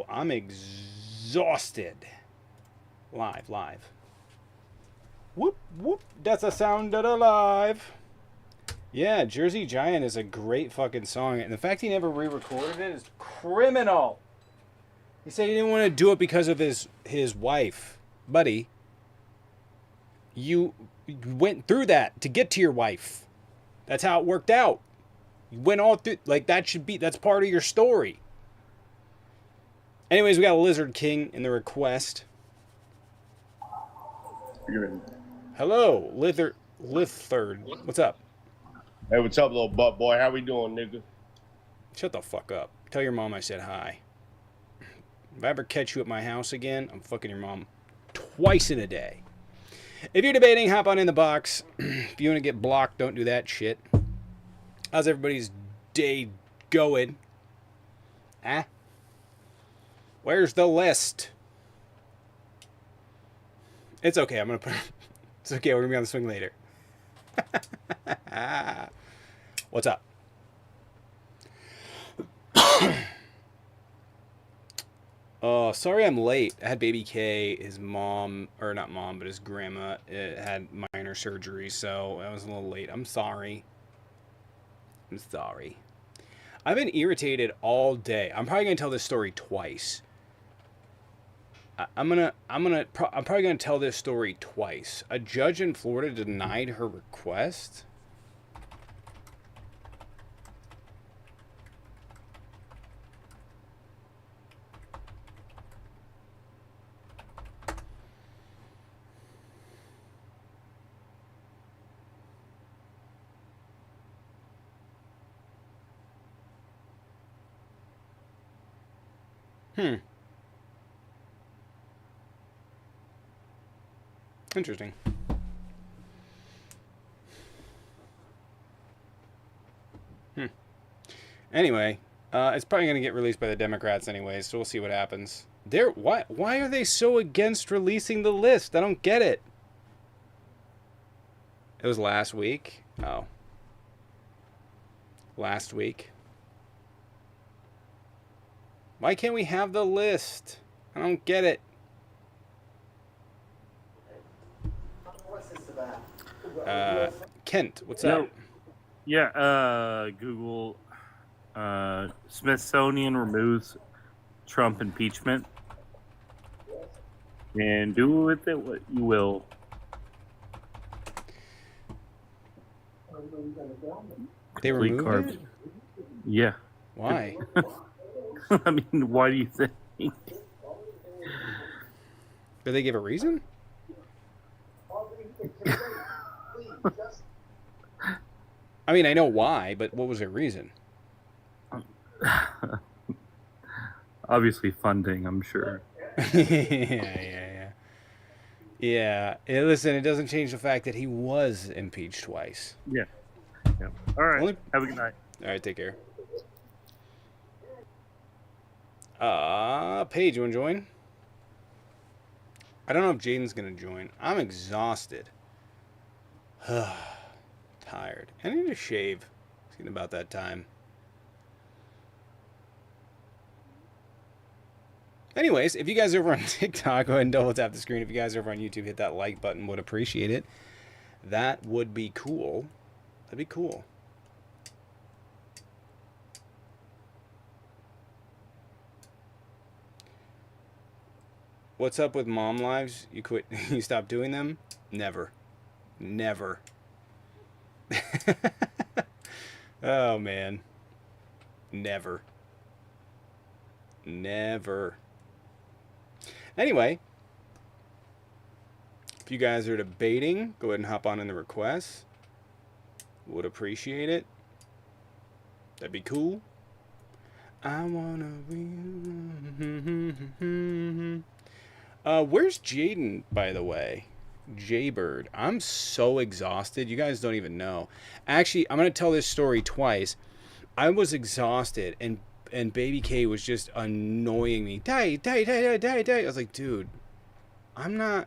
I'm exhausted. Live. Whoop, whoop. That's a sound of alive. Yeah, Jersey Giant is a great fucking song. And the fact he never re-recorded it is criminal. He said he didn't want to do it because of his wife. Buddy, you went through that to get to your wife. That's how it worked out. You went all through, like, that's part of your story. Anyways, we got a Lizard King in the request. Hello, Lithard. What's up? Hey, what's up, little butt boy? How we doing, nigga? Shut the fuck up. Tell your mom I said hi. If I ever catch you at my house again, I'm fucking your mom twice in a day. If you're debating, hop on in the box. If you want to get blocked, don't do that shit. How's everybody's day going? Huh? Where's the list? It's okay. I'm gonna put. It's okay. We're gonna be on the swing later. What's up? Oh, sorry I'm late. I had baby K. His mom, or not mom, but his grandma had minor surgery, so I was a little late. I'm sorry. I've been irritated all day. I'm probably gonna tell this story twice. I'm probably gonna tell this story twice. A judge in Florida denied her request. Interesting. Anyway, it's probably going to get released by the Democrats anyway, so we'll see what happens. Why are they so against releasing the list? I don't get it. It was last week. Oh. Last week. Why can't we have the list? I don't get it. Kent, what's up? Yeah, Google Smithsonian removes Trump impeachment. And do with it what you will. They removed it? Yeah. Why? I mean, why do you think? Did they give a reason? I mean, I know why, but what was their reason? Obviously funding, I'm sure. Yeah. Listen, it doesn't change the fact that he was impeached twice. Yeah. All right. Have a good night. All right, take care. Paige, you want to join? I don't know if Jaden's going to join. I'm exhausted. Tired. I need to shave. It's getting about that time. Anyways, if you guys are over on TikTok, go ahead and double tap the screen. If you guys are over on YouTube, hit that like button. Would appreciate it. That would be cool. That'd be cool. What's up with mom lives? You quit? You stopped doing them? Never. Oh man. Never. Anyway, if you guys are debating, go ahead and hop on in the requests. Would appreciate it. That'd be cool. I wanna be. Where's Jaden, by the way? Jaybird. I'm so exhausted. You guys don't even know. Actually, I'm gonna tell this story twice. I was exhausted, and Baby K was just annoying me. Die. I was like, dude, I'm not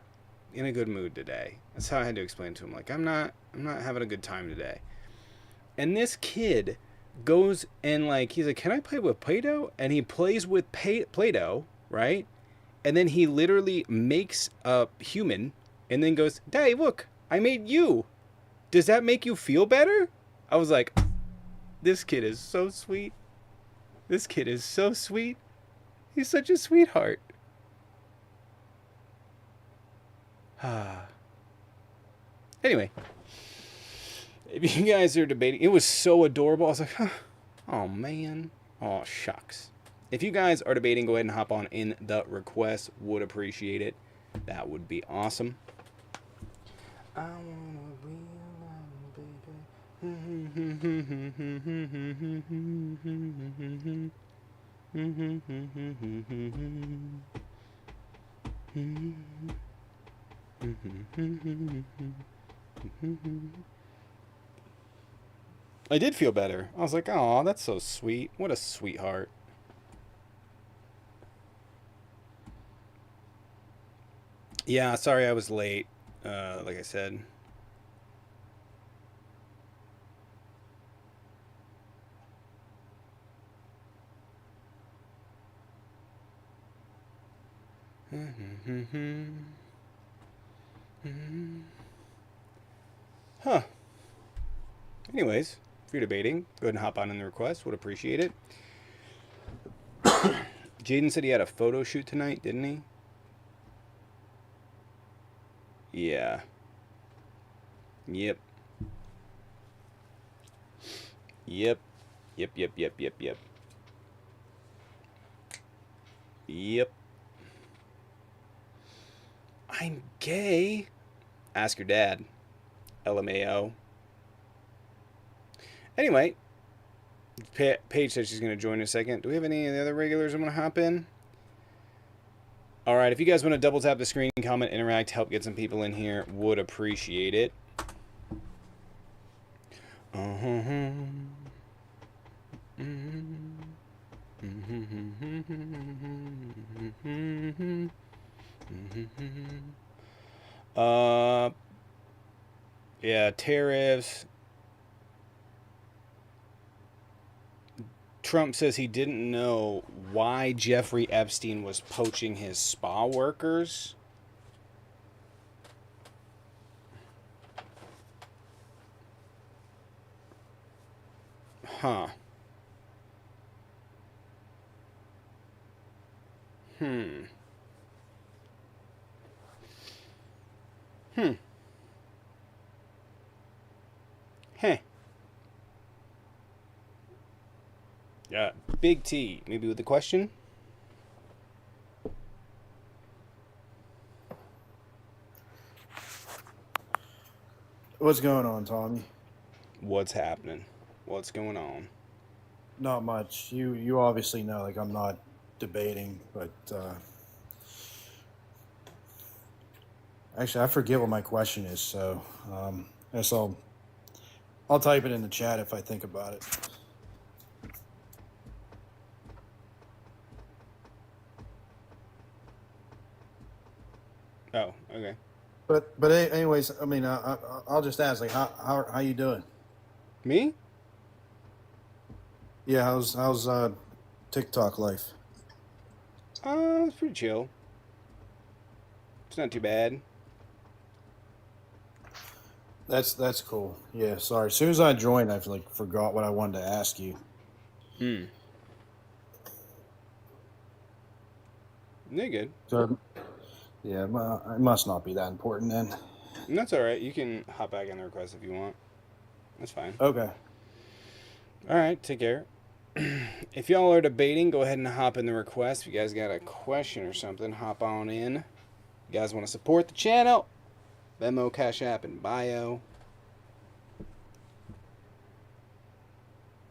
in a good mood today. That's how I had to explain to him. Like, I'm not having a good time today. And this kid goes and like he's like, "Can I play with Play-Doh?" And he plays with Play-Doh, right? And then he literally makes a human, and then goes, "Daddy, look, I made you. Does that make you feel better?" I was like, "This kid is so sweet. This kid is so sweet. He's such a sweetheart." Anyway, if you guys are debating, it was so adorable. I was like, huh, oh man, oh shucks. If you guys are debating, go ahead and hop on in the request. Would appreciate it. That would be awesome. I wanna be I did feel better. I was like, oh, that's so sweet. What a sweetheart. Yeah, sorry I was late. Like I said. Huh. Anyways, if you're debating, go ahead and hop on in the request. Would appreciate it. Jaden said he had a photo shoot tonight, didn't he? Yeah. Yep. Yep. Yep, yep, yep, yep, yep. Yep. I'm gay. Ask your dad. LMAO. Anyway, Paige says she's going to join in a second. Do we have any of the other regulars I'm going to hop in? All right, if you guys want to double tap the screen, comment, interact, help get some people in here, would appreciate it. Yeah, tariffs. Trump says he didn't know why Jeffrey Epstein was poaching his spa workers. Huh. Hmm. Heh. Yeah, Big T. Maybe with the question? What's going on, Tommy? What's happening? What's going on? Not much. You obviously know, like, I'm not debating, but actually I forget what my question is, so I guess I'll type it in the chat if I think about it. Oh, okay. But anyways, I mean, I'll just ask, like, how you doing? Me? Yeah, how's TikTok life? It's pretty chill. It's not too bad. That's cool. Yeah, sorry. As soon as I joined, I forgot what I wanted to ask you. Hmm. They're good. So, yeah, it must not be that important then. And that's all right. You can hop back in the request if you want. That's fine. Okay. All right. Take care. If y'all are debating, go ahead and hop in the request. If you guys got a question or something, hop on in. You guys want to support the channel? Venmo, Cash App, and bio.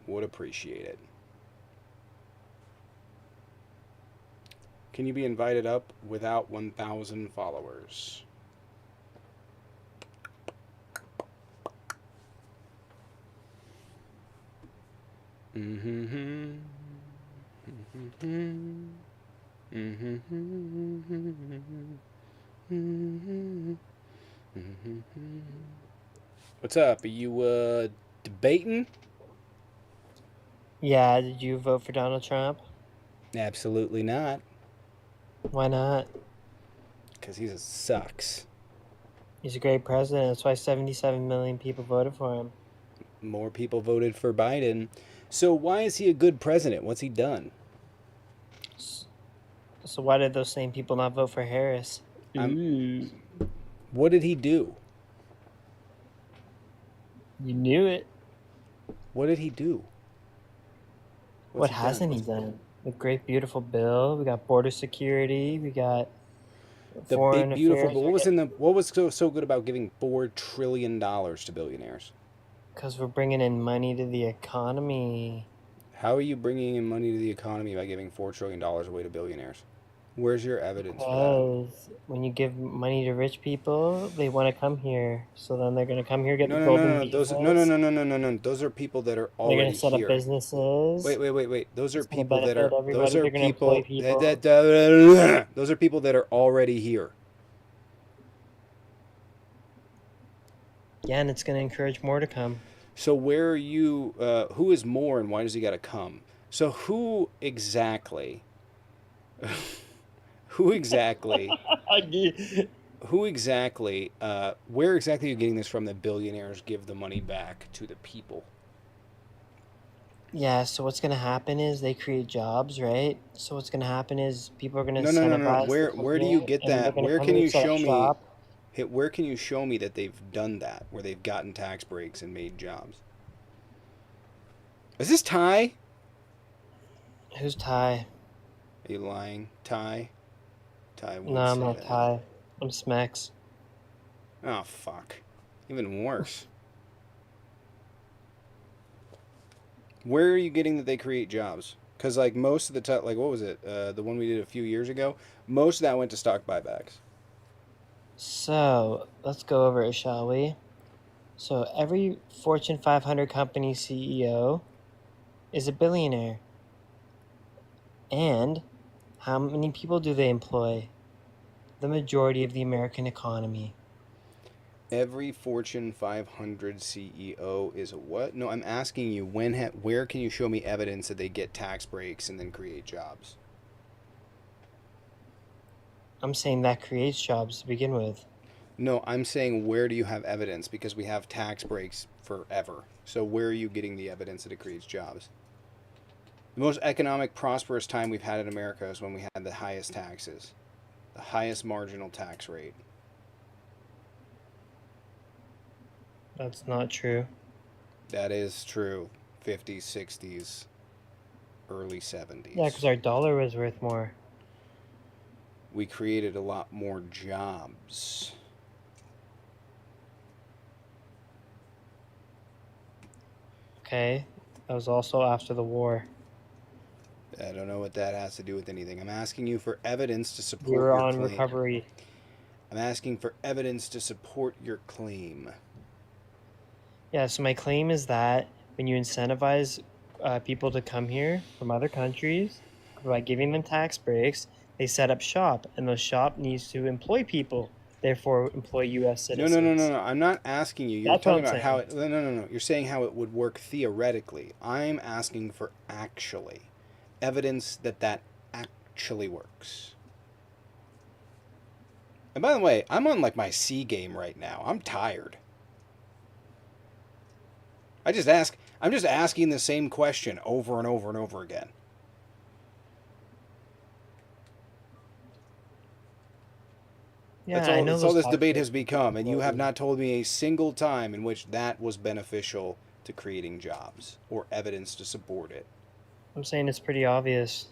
Would appreciate it. Can you be invited up without 1,000 followers? What's up? Are you debating? Yeah, did you vote for Donald Trump? Absolutely not, Why not? because he sucks. He's a great president. That's why 77 million people voted for him. More people voted for Biden. So why is he a good president? What's he done? S- So why did those same people not vote for Harris? Ooh, What did he do? you knew it. What did he do? What he hasn't he done? The great beautiful bill. We got border security. We got The foreign big beautiful. affairs. But what was so good about giving $4 trillion to billionaires? Because we're bringing in money to the economy. How are you bringing in money to the economy by giving $4 trillion away to billionaires? Where's your evidence for that? Because when you give money to rich people, they want to come here. So then they're going to come here, get No, the no, no, golden no. visas. No. Those are people that are They're going already to set up here. businesses. Wait. Those are It's gonna people that benefit are. everybody. Those are They're gonna employ people. people. Those are people that are already here. Yeah, and it's going to encourage more to come. So where are you? Who is more, and why does he got to come? So who exactly? Who exactly? Who exactly? Where exactly are you getting this from? That billionaires give the money back to the people. Yeah, so what's going to happen is they create jobs, right? So what's going to happen is people are going to No. incentivize the Where do you company, get and they're that? going to Where come can here you and set up show me? shop. Where can you show me that they've done that? Where they've gotten tax breaks and made jobs? Is this Ty? Who's Ty? Are you lying, Ty? Ty would No, I'm say not that. Ty. I'm Smex. Oh fuck! Even worse. Where are you getting that they create jobs? Because like most of the time, like what was it? The one we did a few years ago. Most of that went to stock buybacks. So let's go over it, shall we? So every Fortune 500 company CEO is a billionaire. And how many people do they employ? The majority of the American economy. Every Fortune 500 CEO is a what? No, I'm asking you where can you show me evidence that they get tax breaks and then create jobs? I'm saying that creates jobs to begin with. No, I'm saying where do you have evidence? Because we have tax breaks forever. So where are you getting the evidence that it creates jobs? The most economic prosperous time we've had in America is when we had the highest taxes, the highest marginal tax rate. That's not true. That is true. 50s, 60s, early 70s. Yeah, because our dollar was worth more. We created a lot more jobs. Okay, that was also after the war. I don't know what that has to do with anything. I'm asking you for evidence to support We were your on claim. recovery. I'm asking for evidence to support your claim. Yeah, so my claim is that when you incentivize people to come here from other countries by giving them tax breaks, they set up shop, and the shop needs to employ people, therefore employ U.S. No, citizens. no. I'm not asking you. You're That's what talking I'm about how saying. it. No. You're saying how it would work theoretically. I'm asking for actually evidence that that actually works. And by the way, I'm on like my C game right now. I'm tired. I'm just asking the same question over and over and over again. Yeah, That's I all, know that's all those this debate has tax become, and you have breaks. not told me a single time in which that was beneficial to creating jobs or evidence to support it. I'm saying it's pretty obvious.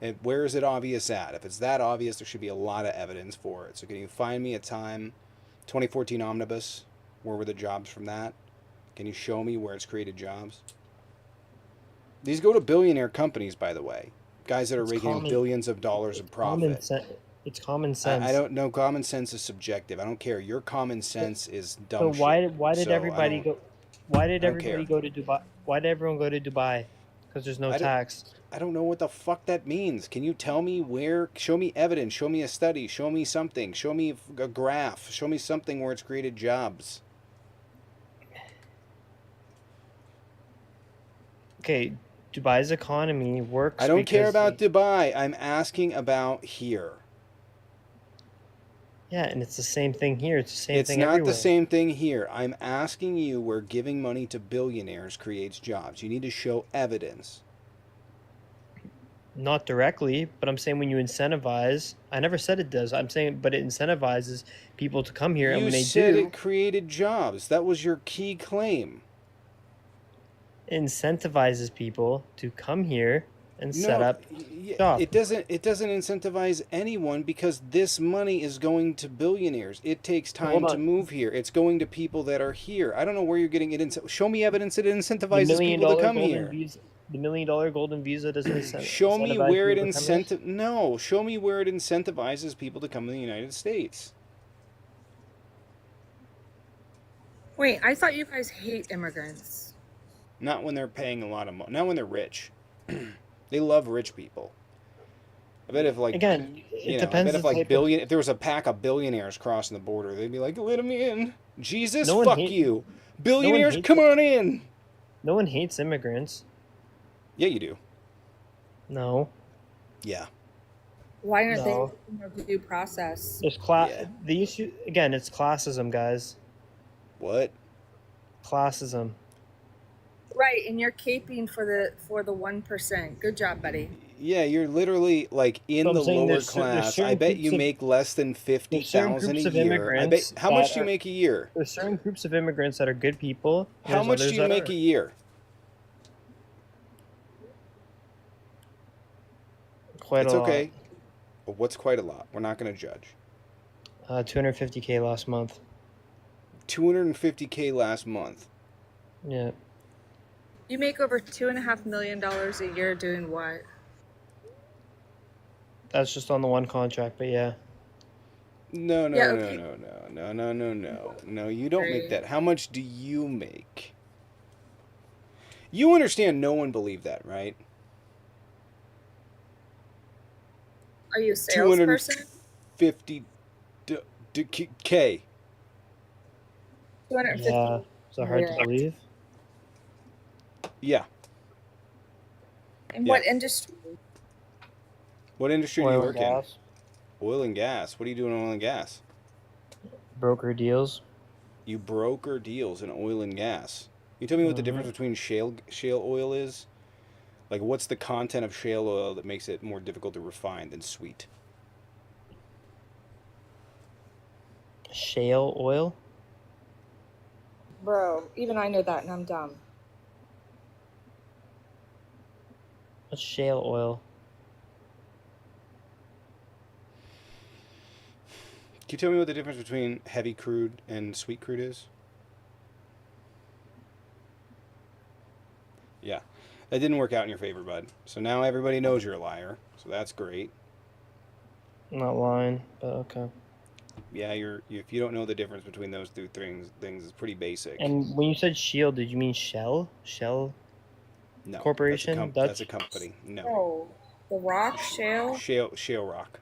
And where is it obvious at? If it's that obvious, there should be a lot of evidence for it. So can you find me a time, 2014 Omnibus, where were the jobs from that? Can you show me where it's created jobs? These go to billionaire companies, by the way. Guys that are It's raking in common. billions of dollars of profit. It's common sense. I don't know. Common sense is subjective. I don't care. Your common sense is dumb So why shit. did everybody go? Why did I don't everybody care. go to Dubai? Why did everyone go to Dubai? Because there's no tax. I don't know what the fuck that means. Can you tell me where? Show me evidence. Show me a study. Show me something. Show me a graph. Show me something where it's created jobs. Okay, Dubai's economy works. I don't care because about they- Dubai. I'm asking about here. Yeah, and it's the same thing here. It's the same It's thing not everywhere. the same thing here. I'm asking you where giving money to billionaires creates jobs. You need to show evidence. Not directly, but I'm saying when you incentivize, I never said it does. I'm saying, but it incentivizes people to come here, and You when they said do, it created jobs. That was your key claim. it incentivizes people to come here and set up shop. It doesn't incentivize anyone because this money is going to billionaires. It takes time Hold to on. move here. It's going to people that are here. I don't know where you're getting it. Show me evidence that it The incentivizes people to come here. visa, the $1 million golden visa doesn't Show me incentivize where it people to come here? No, show me where it incentivizes people to come to the United States. Wait, I thought you guys hate immigrants. Not when they're paying a lot of money. Not when they're rich. They love rich people. I bet if like Again, you it know, I depends. bet if the like type if there was a pack of billionaires crossing the border, they'd be like, "Let them in." Jesus, No one fuck hate- you, billionaires, hates come it. on in. No one hates immigrants. Yeah, you do. No, Yeah. Why aren't No. they in the due process? there's Yeah. The issue again, it's classism, guys. What? Classism. Right, and you're caping for the 1%. Good job, buddy. Yeah, you're literally like in So I'm the saying lower there's class. I certain bet groups you of- make less than certain 50,000 a groups of year. I bet. immigrants How much that do you are- make a year? There's certain groups of immigrants that are good people. and How there's much do others you that make a aren't. year? Quite It's a lot. okay. But what's quite a lot? We're not going to judge. 250K last month. 250K last month. Yeah. You make over $2.5 million a year doing what? That's just on the one contract, but yeah. No, Yeah, no, okay. no. You don't make Right. that. How much do you make? You understand no one believed that, right? Are you a salesperson? 50 K. 250. Yeah. Is that hard Yeah. to believe? Yeah. In Yeah. what industry? What industry do you Oil and work in? gas, Oil and gas. What do you do in oil and gas? broker deals. You broker deals in oil and gas. You tell me what the Mhm. difference between shale oil is? Like, what's the content of shale oil that makes it more difficult to refine than sweet? Shale oil. Bro, even I know that and I'm dumb. What's shale oil? Can you tell me what the difference between heavy crude and sweet crude is? Yeah. That didn't work out in your favor, bud. So now everybody knows you're a liar. So that's great. I'm not lying, but okay. Yeah, if you don't know the difference between those two things it's pretty basic. And when you said shield, did you mean Shell? Shell? No, Corporation, that's a Dutch? company. No. Oh, the rock shale? Shale rock.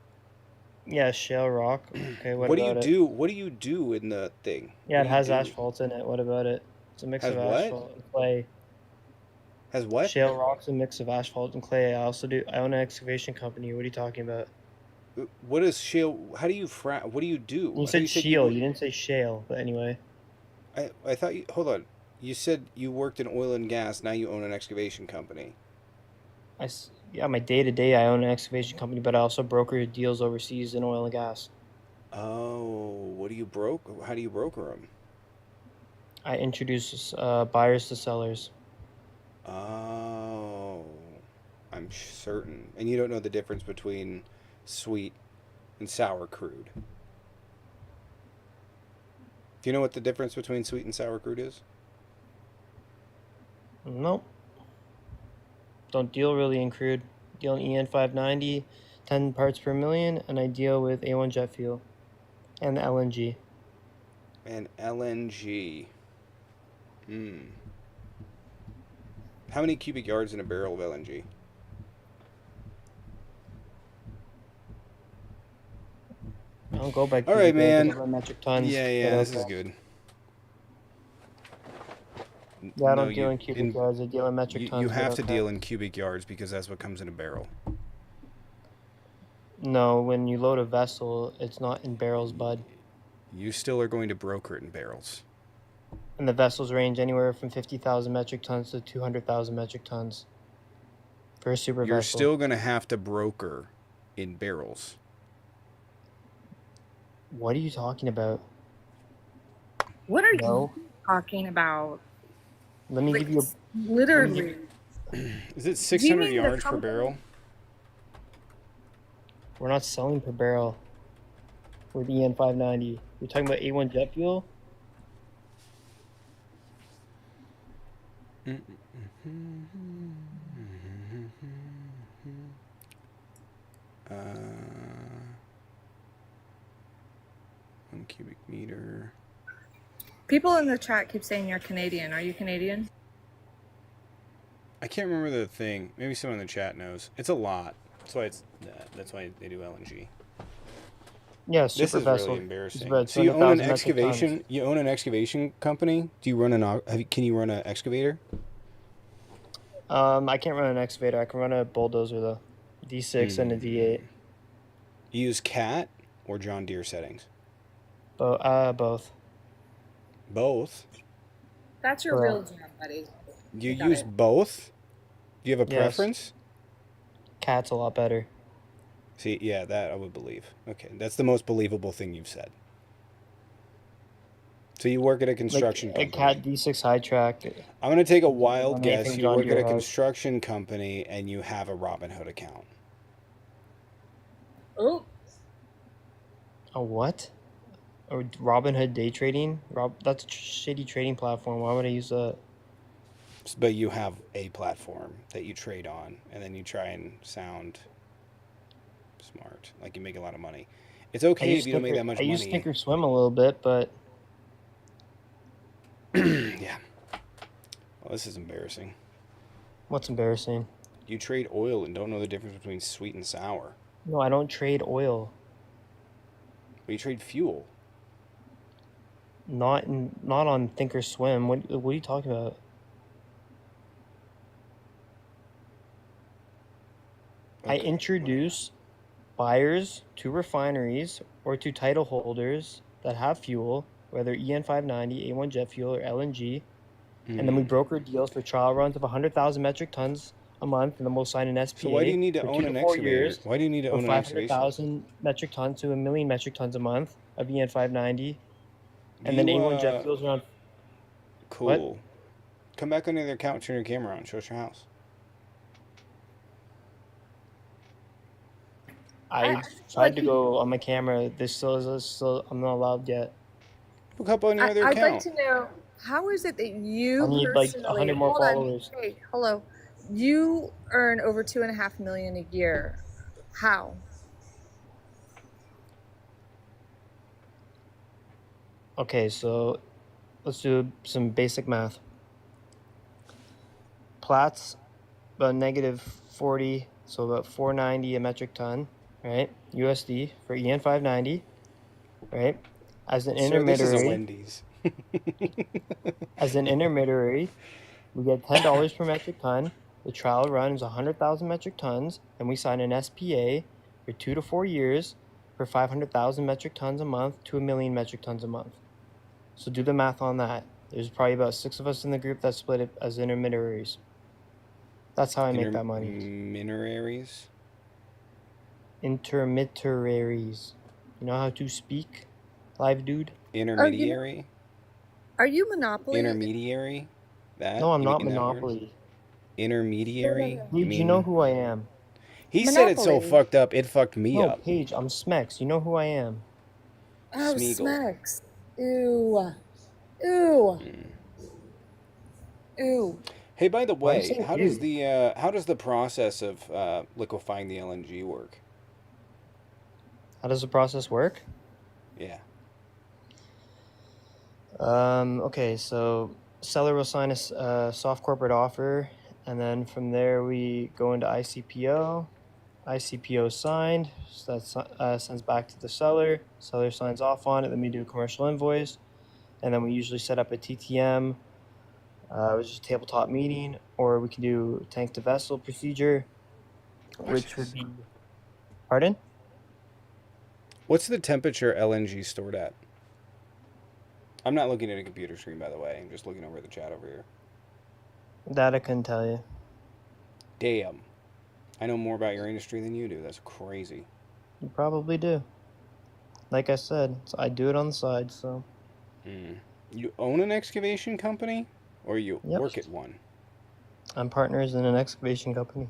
Yeah, shale rock. Okay, what What do about you it? do? What do you do in the thing? Yeah, What it do you has do? asphalt in it. What about it? It's a mix Has of what? asphalt and clay. Has what? Shale rock's a mix of asphalt and clay. I own an excavation company. What are you talking about? What is shale? How do you what do you do? You I thought said said shale. were- You didn't say shale, but anyway. I thought you. Hold on. You said you worked in oil and gas. Now you own an excavation company. Yeah, my day to day, I own an excavation company, but I also broker deals overseas in oil and gas. Oh, what do you How do you broker them? I introduce buyers to sellers. Oh, I'm certain. And you don't know the difference between sweet and sour crude. Do you know what the difference between sweet and sour crude is? Nope. Don't deal really in crude. Deal in EN 590, 10 parts per million, and I deal with A1 jet fuel and the LNG. And LNG. How many cubic yards in a barrel of LNG? I don't go by All right, cubic, I go man. by metric tons. Yeah, but this is okay. good. Yeah, I No, don't deal in cubic yards. I deal in metric tons. You but have to okay. deal in cubic yards because that's what comes in a barrel. No, when you load a vessel, it's not in barrels, bud. You still are going to broker it in barrels. And the vessels range anywhere from 50,000 metric tons to 200,000 metric tons for a super You're vessel. still going to have to broker in barrels. What are you talking about? What are No. you talking about? Let me Like, give you literally. Is it mean 600 the yards per company? barrel? We're not selling per barrel with EN 590. You're talking about A1 jet fuel? Uh, 1 cubic meter. People in the chat keep saying you're Canadian. Are you Canadian? I can't remember the thing. Maybe someone in the chat knows. It's a lot. That's why they do LNG. Yeah, This super is vessel. really embarrassing. It's about So you own an 200,000 metric tons. excavation. You own an excavation company. Do you run Can you run an excavator? I can't run an excavator. I can run a bulldozer though. D6 and a D8. You use Cat or John Deere settings? Both. Both. That's your real jam, buddy. You Got use it. both? Do you have a Yes. preference? Cat's a lot better. See, yeah, that I would believe. Okay, that's the most believable thing you've said. So you work at a construction Like a company. Cat D6 high track. I'm going to take a wild on guess. anything You John work at Deere a has. construction company and you have a Robinhood account. Oh, A what? Or Robinhood day trading? That's a shitty trading platform. Why would I use that? But you have a platform that you trade on, and then you try and sound smart, like you make a lot of money. It's okay if you don't make that much I money. use Thinkorswim a little bit, but Yeah. Well, this is embarrassing. what's embarrassing? You trade oil and don't know the difference between sweet and sour. No, I don't trade oil. But you trade fuel. Not on Thinkorswim. What are you talking about? I Okay. introduce buyers to refineries or to title holders that have fuel, whether EN 590, A1 jet fuel, or LNG, and then we broker deals for trial runs of 100,000 metric tons a month, and then we'll sign an SPA. So why do you need to for own 2 an to 4 excavator? years Why do you need to for own an excavation? 500,000 metric tons to 1 million metric tons a month of EN 590, and Do then you, A1 jet fuel's around. Cool. Come back on the other couch, turn your camera on, show us your house. I tried to go on my camera. I'm not allowed yet. Look up on your other I'd like account. to know, how is it that you I need like personally 100 more hold on, followers. hey, hello, you earn over 2.5 million a year? How? Okay, so let's do some basic math. Platts, about negative 40, so about 490 a metric ton, right? USD for EN 590, right? As an Sir, this is a intermediary, Wendy's. we get $10 per metric ton. The trial run is 100,000 metric tons, and we sign an SPA for 2 to 4 years for 500,000 metric tons a month to 1 million metric tons a month. So do the math on that. There's probably about 6 of us in the group that split it as intermediaries. That's how I make that money. Mineraries? Intermediaries. You know how to speak, live dude? Intermediary? Are you Monopoly? Intermediary? That? No, I'm You not mean that word? Monopoly. Intermediary? Dude, you know who I am. He said it so Monopoly. fucked up, it fucked me No, up. Paige, I'm Smex. You know who I am. Oh, Smeagol. smacks. Ew. Ew. Ew. Hey, by the Why are you way, saying how does the process of liquefying the LNG work? How does the process work? Yeah. Okay, so seller will sign a soft corporate offer, and then from there we go into ICPO. ICPO signed, so that sends back to the seller. Seller signs off on it, then we do a commercial invoice, and then we usually set up a TTM It was just a tabletop meeting, or we can do tank to vessel procedure, which would be. Pardon? What's the temperature LNG stored at? I'm not looking at a computer screen, by the way. I'm just looking over the chat over here. That I couldn't tell you. Damn. I know more about your industry than you do. That's crazy. You probably do. Like I said, so I do it on the side, so. You own an excavation company? Or you Yep. work at one? I'm partners in an excavation company.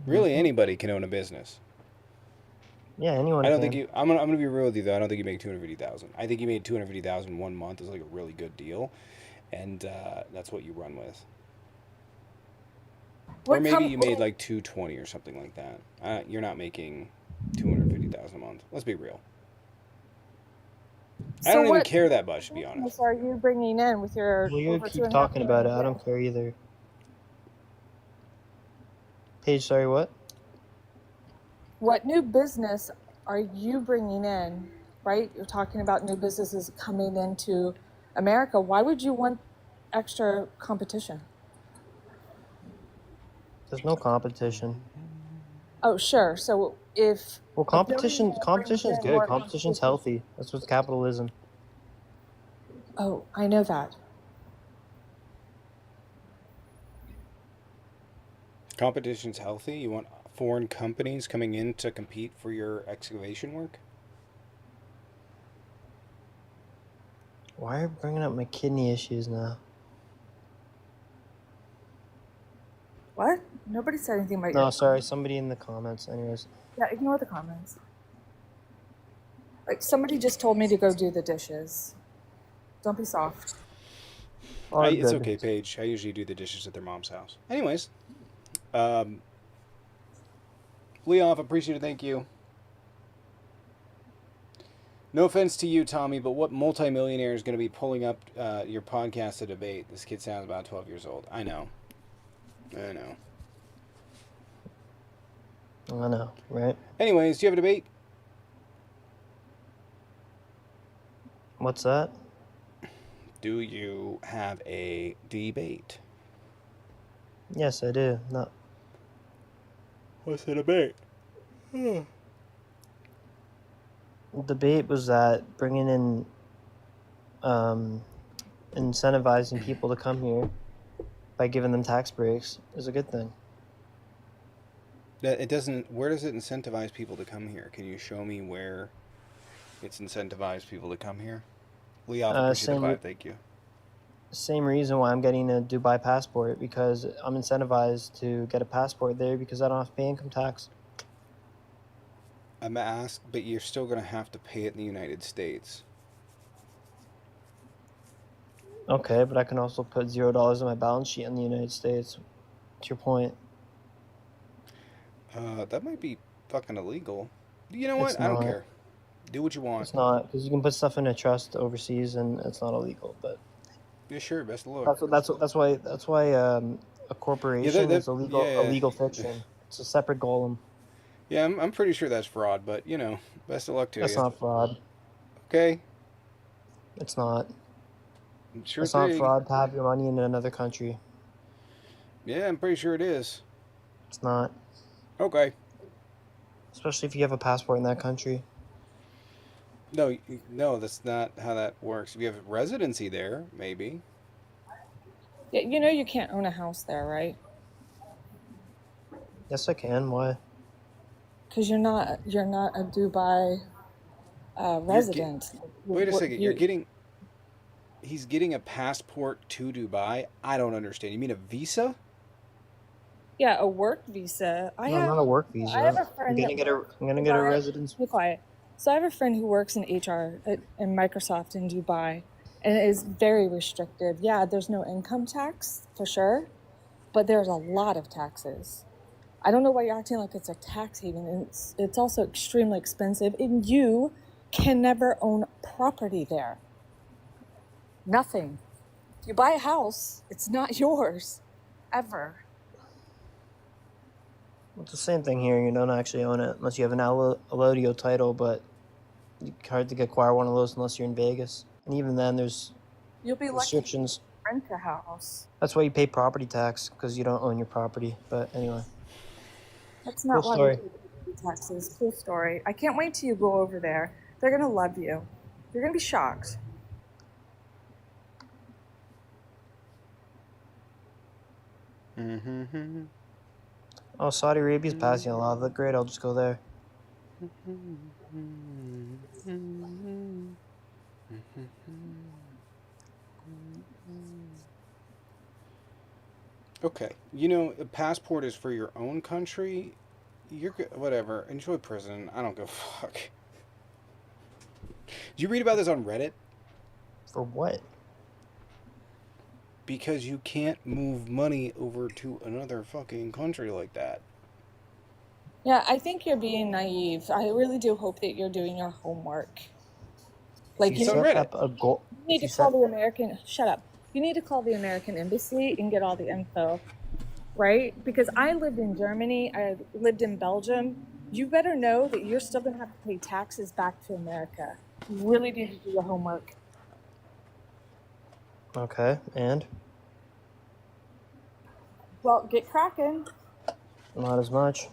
Really, anybody can own a business. Yeah, anyone I don't can. think you. I'm gonna be real with you though. I don't think you make 250,000. I think you made 250,000 1 month is like a really good deal, and that's what you run with. Or maybe you made like 220 or something like that. You're not making 250,000 a month. Let's be real. I don't even care that much, to be honest. What are you bringing in with your? Well, you over keep 2.5 talking about it. million? I don't care either. Paige, sorry, what? What new business are you bringing in? Right, you're talking about new businesses coming into America. Why would you want extra competition? There's no competition. Oh, sure. So if Well, competition is in good. more Competition's healthy. That's what's capitalism. Oh, I know that. Competition's healthy. You want foreign companies coming in to compete for your excavation work? Why are you bringing up my kidney issues now? What? Nobody said anything about No, your. sorry, somebody in the comments. Anyways, Yeah, ignore the comments. Like somebody just told me to go do the dishes. Don't be soft. all It's good. okay, Paige. I usually do the dishes at their mom's house. Anyways, Leoff, appreciate it. Thank you. No offense to you, Tommy, but what multimillionaire is going to be pulling up your podcast to debate? This kid sounds about 12 years old. I know, Right? Anyways, do you have a debate? What's that? Do you have a debate? Yes, I do. No, What's the debate? the debate was that bringing in, incentivizing people to come here by giving them tax breaks is a good thing. That it doesn't. Where does it incentivize people to come here? Can you show me where it's incentivized people to come here? Leoff, appreciate the vibe. Thank you. Same reason why I'm getting a Dubai passport, because I'm incentivized to get a passport there because I don't have to pay income tax. I'm asked, but you're still going to have to pay it in the United States. Okay, but I can also put $0 on my balance sheet in the United States. What's your point? That might be fucking illegal. You know what? It's I don't not. care. Do what you want. It's not, because you can put stuff in a trust overseas and it's not illegal. But Yeah, sure. Best of luck. that's why a corporation is illegal fiction. It's a separate golem. Yeah, I'm pretty sure that's fraud, but you know, best of luck to That's you. not fraud. Okay. It's not. Sure It's not thing. fraud to have your money in another country. Yeah, I'm pretty sure it is. It's not. Okay. Especially if you have a passport in that country. No, that's not how that works. If you have residency there, maybe. Yeah, you know you can't own a house there, right? Yes, I can. Why? Because you're not a Dubai resident. Wait a What- second. He's getting a passport to Dubai. I don't understand. You mean a visa? Yeah, a work visa. No, not a work visa. I have a I'm friend gonna that get a works residence. residence. Be quiet. So I have a friend who works in HR in Microsoft in Dubai, and it is very restrictive. Yeah, there's no income tax for sure, but there's a lot of taxes. I don't know why you're acting like it's a tax haven. And it's also extremely expensive, and you can never own property there. Nothing. You buy a house, it's not yours, ever. It's the same thing here. You don't actually own it unless you have an allodial title, but you hardly acquire one of those unless you're in Vegas. And even then, there's You'll be lucky to restrictions. rent a house. That's why you pay property tax, because you don't own your property. But anyway, That's not cool why story. we pay taxes. Cool story. I can't wait till you go over there. They're gonna love you. You're gonna be shocked. Mm-hmm. Oh, Saudi Arabia's passing a law. Look great. I'll just go there. Okay, you know, a passport is for your own country. You're good. Whatever. Enjoy prison. I don't give a fuck. Did you read about this on Reddit? For what? Because you can't move money over to another fucking country like that. Yeah, I think you're being naive. I really do hope that you're doing your homework. Like If you you It's on set Reddit. up a goal. need If to you call set, the American. Shut up. You need to call the American embassy and get all the info, right? Because I lived in Germany. I lived in Belgium. You better know that you're still gonna have to pay taxes back to America. You really need to do your homework. okay, and Well, get cracking. not as much.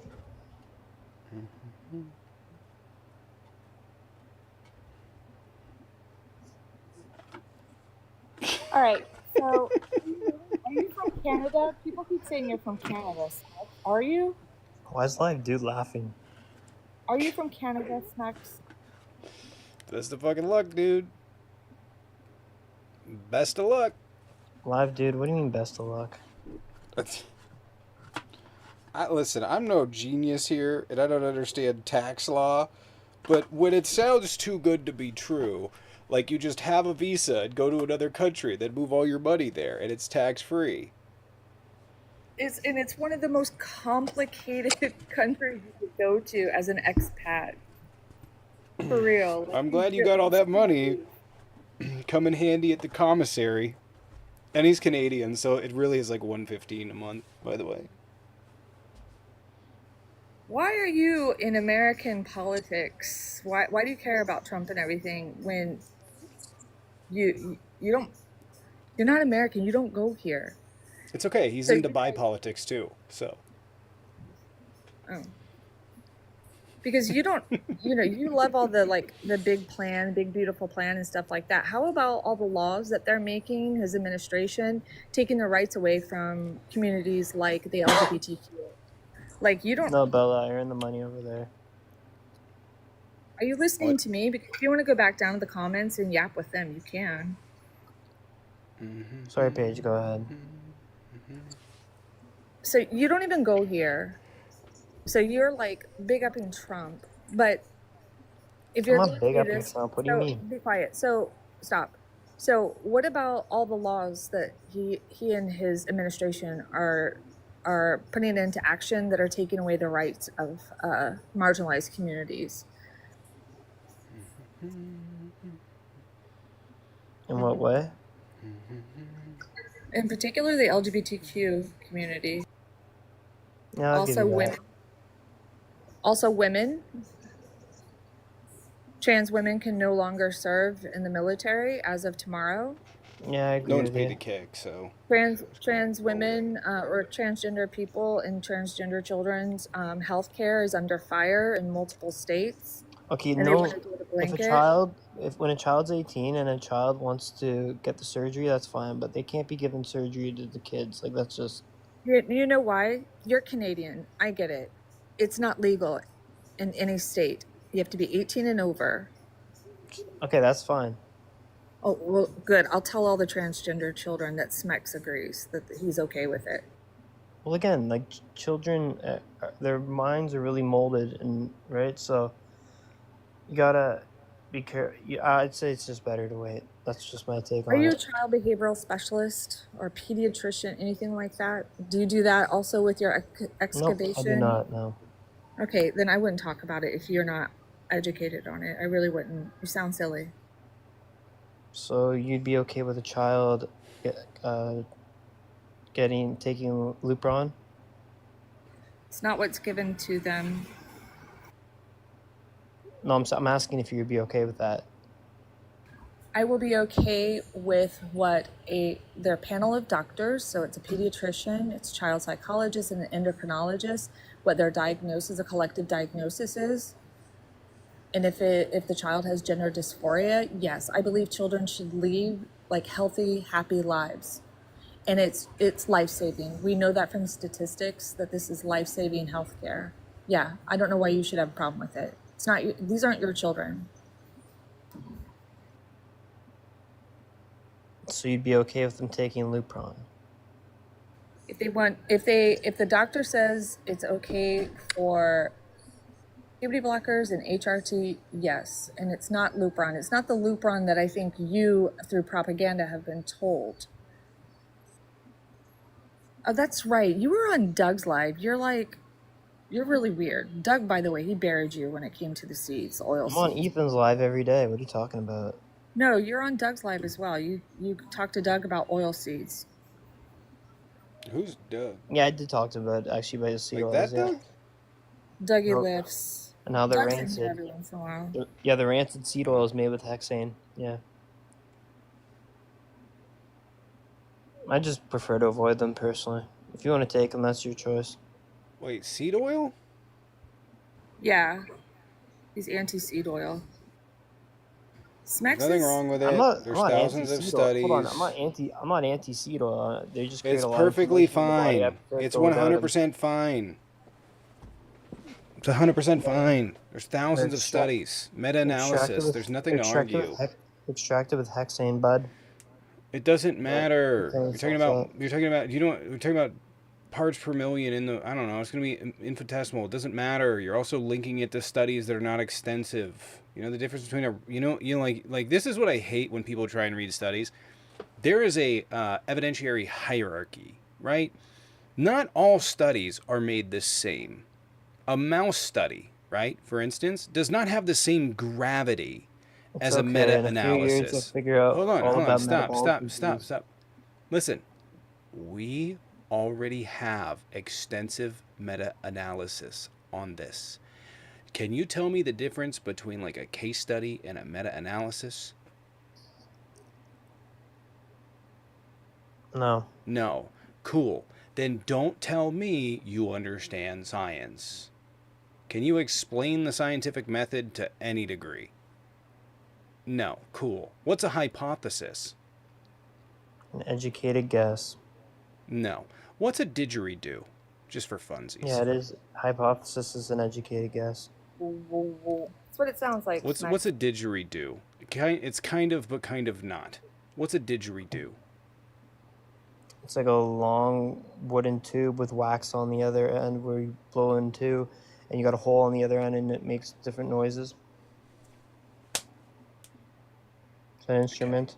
All right. So, are you from Canada? People keep saying you're from Canada. Smax. Are you? Why is live dude laughing? Are you from Canada, Smacks? Best of fucking luck, dude. Best of luck. Live dude, what do you mean best of luck? Listen, I'm no genius here, and I don't understand tax law, but when it sounds too good to be true, like you just have a visa and go to another country, then move all your money there, and it's tax-free. It's one of the most complicated countries you could go to as an expat. For real. Like, I'm glad you got all that money. Come in handy at the commissary. And he's Canadian, so it really is like $115 a month, by the way. Why are you in American politics? Why do you care about Trump and everything when you don't you're not American, you don't go here. It's okay. He's So into you- bi politics too. So Oh. Because you don't you love all the the big plan, big beautiful plan and stuff like that. How about all the laws that they're making, his administration, taking the rights away from communities like the LGBTQ? Like you don't No, Bella, I earned the money over there. Are you listening What? to me? Because if you want to go back down to the comments and yap with them, you can. Sorry, Paige, go ahead. So you don't even go here. So you're like big up in Trump, but if you're I'm going not to big do up in this, Trump. What do you so mean? be quiet. So stop. So what about all the laws that he and his administration are putting into action that are taking away the rights of marginalized communities? In what way? In particular, the LGBTQ community. Yeah, I'll give Also you that. women. Also women. Trans women can no longer serve in the military as of tomorrow. Yeah, I agree no one's with paid you. to kick, so Trans women or transgender people and transgender children's health care is under fire in multiple states. Okay, And they no. want to do it a blanket. When a child's 18 and a child wants to get the surgery, that's fine. But they can't be giving surgery to the kids. Like that's just You know why? You're Canadian. I get it. It's not legal in any state. You have to be 18 and over. okay. That's fine. Oh, well, good. I'll tell all the transgender children that Smex agrees that he's okay with it. Well, again, like children, their minds are really molded, and right. So you gotta be careful. I'd say it's just better to wait. That's just my take Are on you a it. child behavioral specialist or pediatrician, anything like that? Do you do that also with your Nope, excavation? I do not. No. Okay, then I wouldn't talk about it if you're not educated on it. I really wouldn't. You sound silly. So you'd be okay with a child taking Lupron? It's not what's given to them. No, I'm asking if you'd be okay with that. I will be okay with what their panel of doctors, so it's a pediatrician, it's a child psychologist, and an endocrinologist, what their diagnosis, a collective diagnosis is. And if the child has gender dysphoria, yes, I believe children should lead like healthy, happy lives. And it's life-saving. We know that from statistics that this is life-saving healthcare. Yeah, I don't know why you should have a problem with it. It's not these aren't your children. So you'd be okay with them taking Lupron? If if the doctor says it's okay for puberty blockers and HRT, yes. And it's not Lupron. It's not the Lupron that I think you, through propaganda, have been told. Oh, that's right. You were on Doug's live. You're really weird. Doug, by the way, he buried you when it came to the seeds, oil I'm on seeds. Ethan's live every day. What are you talking about? No, you're on Doug's live as well. You talked to Doug about oil seeds. Who's Doug? Yeah, I did talk to him about actually about the seed Like oils, that, yeah. Doug? Dougie Oh. lifts. And how they're Doug's in here rancid. every once in a while. Yeah, the rancid seed oil is made with hexane. Yeah. I just prefer to avoid them personally. If you want to take them, that's your choice. Wait, seed oil? Yeah, he's anti-seed oil. Smex Nothing is- wrong with it. I'm not There's anti-seed thousands of oil. studies. Hold on, I'm not anti-seed oil. They just create It's a lot of perfectly inflammation in the body fine. after it It's goes out of 100% fine. It's 100% fine. There's thousands of Extract- studies, meta-analysis. with- There's nothing to extracted argue. with extracted with hexane, bud. It doesn't matter. Okay, You're talking so- about. You know. We're talking about parts per million in the. I don't know. It's going to be infinitesimal. It doesn't matter. You're also linking it to studies that are not extensive. You know the difference between a. You know like this is what I hate when people try and read studies. There is a evidentiary hierarchy, right? Not all studies are made the same. A mouse study, right, for instance, does not have the same gravity It's as a okay. In a few years, you'll meta-analysis. figure out Hold on, all hold about on, stop. metabolic disease. Listen, we already have extensive meta-analysis on this. Can you tell me the difference between like a case study and a meta-analysis? No. No. Cool. Then don't tell me you understand science. Can you explain the scientific method to any degree? No. Cool. What's a hypothesis? An educated guess. No. What's a didgeridoo? Just for funsies. Yeah, it is. Hypothesis is an educated guess. That's what it sounds like. What's Smex. a didgeridoo? It's kind of, but kind of not. What's a didgeridoo? It's like a long wooden tube with wax on the other end where you blow into, and you got a hole on the other end, and it makes different noises. It's an instrument.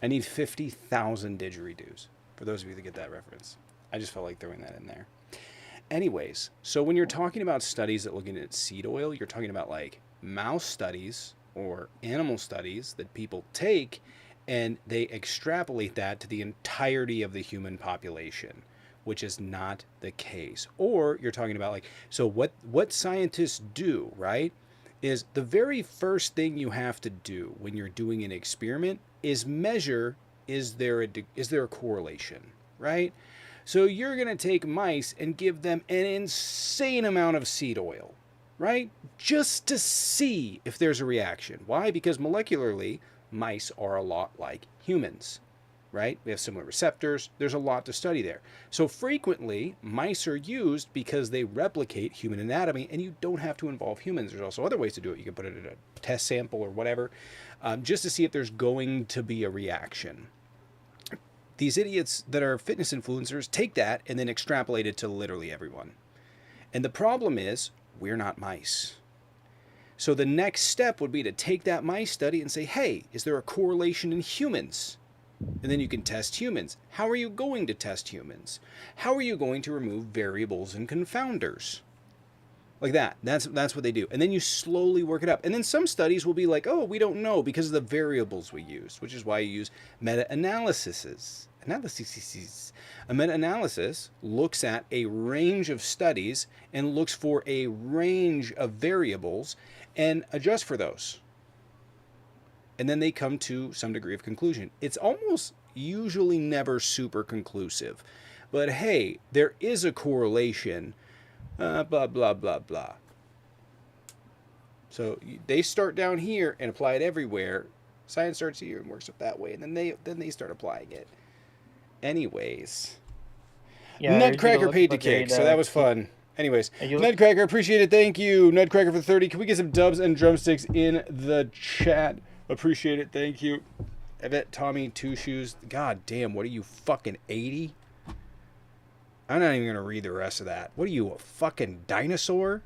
I need 50,000 didgeridoos. For those of you that get that reference. I just felt like throwing that in there. Anyways, so when you're talking about studies that looking at seed oil, you're talking about like mouse studies or animal studies that people take and they extrapolate that to the entirety of the human population, which is not the case. Or you're talking about like, so what scientists do, right, is the very first thing you have to do when you're doing an experiment is measure, is there a correlation, right? So you're going to take mice and give them an insane amount of seed oil, right? Just to see if there's a reaction. Why? Because molecularly, mice are a lot like humans, right? We have similar receptors. There's a lot to study there. So frequently, mice are used because they replicate human anatomy, and you don't have to involve humans. There's also other ways to do it. You can put it in a test sample or whatever, just to see if there's going to be a reaction. These idiots that are fitness influencers take that and then extrapolate it to literally everyone. And the problem is, we're not mice. So the next step would be to take that mice study and say, hey, is there a correlation in humans? And then you can test humans. How are you going to test humans? How are you going to remove variables and confounders? Like that. That's what they do. And then you slowly work it up. And then some studies will be like, oh, we don't know because of the variables we use, which is why you use meta-analyses. A meta-analysis looks at a range of studies and looks for a range of variables and adjusts for those. and then they come to some degree of conclusion. It's almost usually never super conclusive, but hey, there is a correlation, blah, blah, blah, blah. So they start down here and apply it everywhere. Science starts here and works up that way, and then they start applying it. Anyways, Yeah, I urge you to Nutcracker look paid to up the kick, so data. that was fun. Anyways, You look- Nutcracker, appreciate it. Thank you, Nutcracker, for 30. Can we get some dubs and drumsticks in the chat? Appreciate it. Thank you. I bet Tommy Two Shoes. God damn, what are you, fucking 80? I'm not even gonna read the rest of that. What are you, a fucking dinosaur?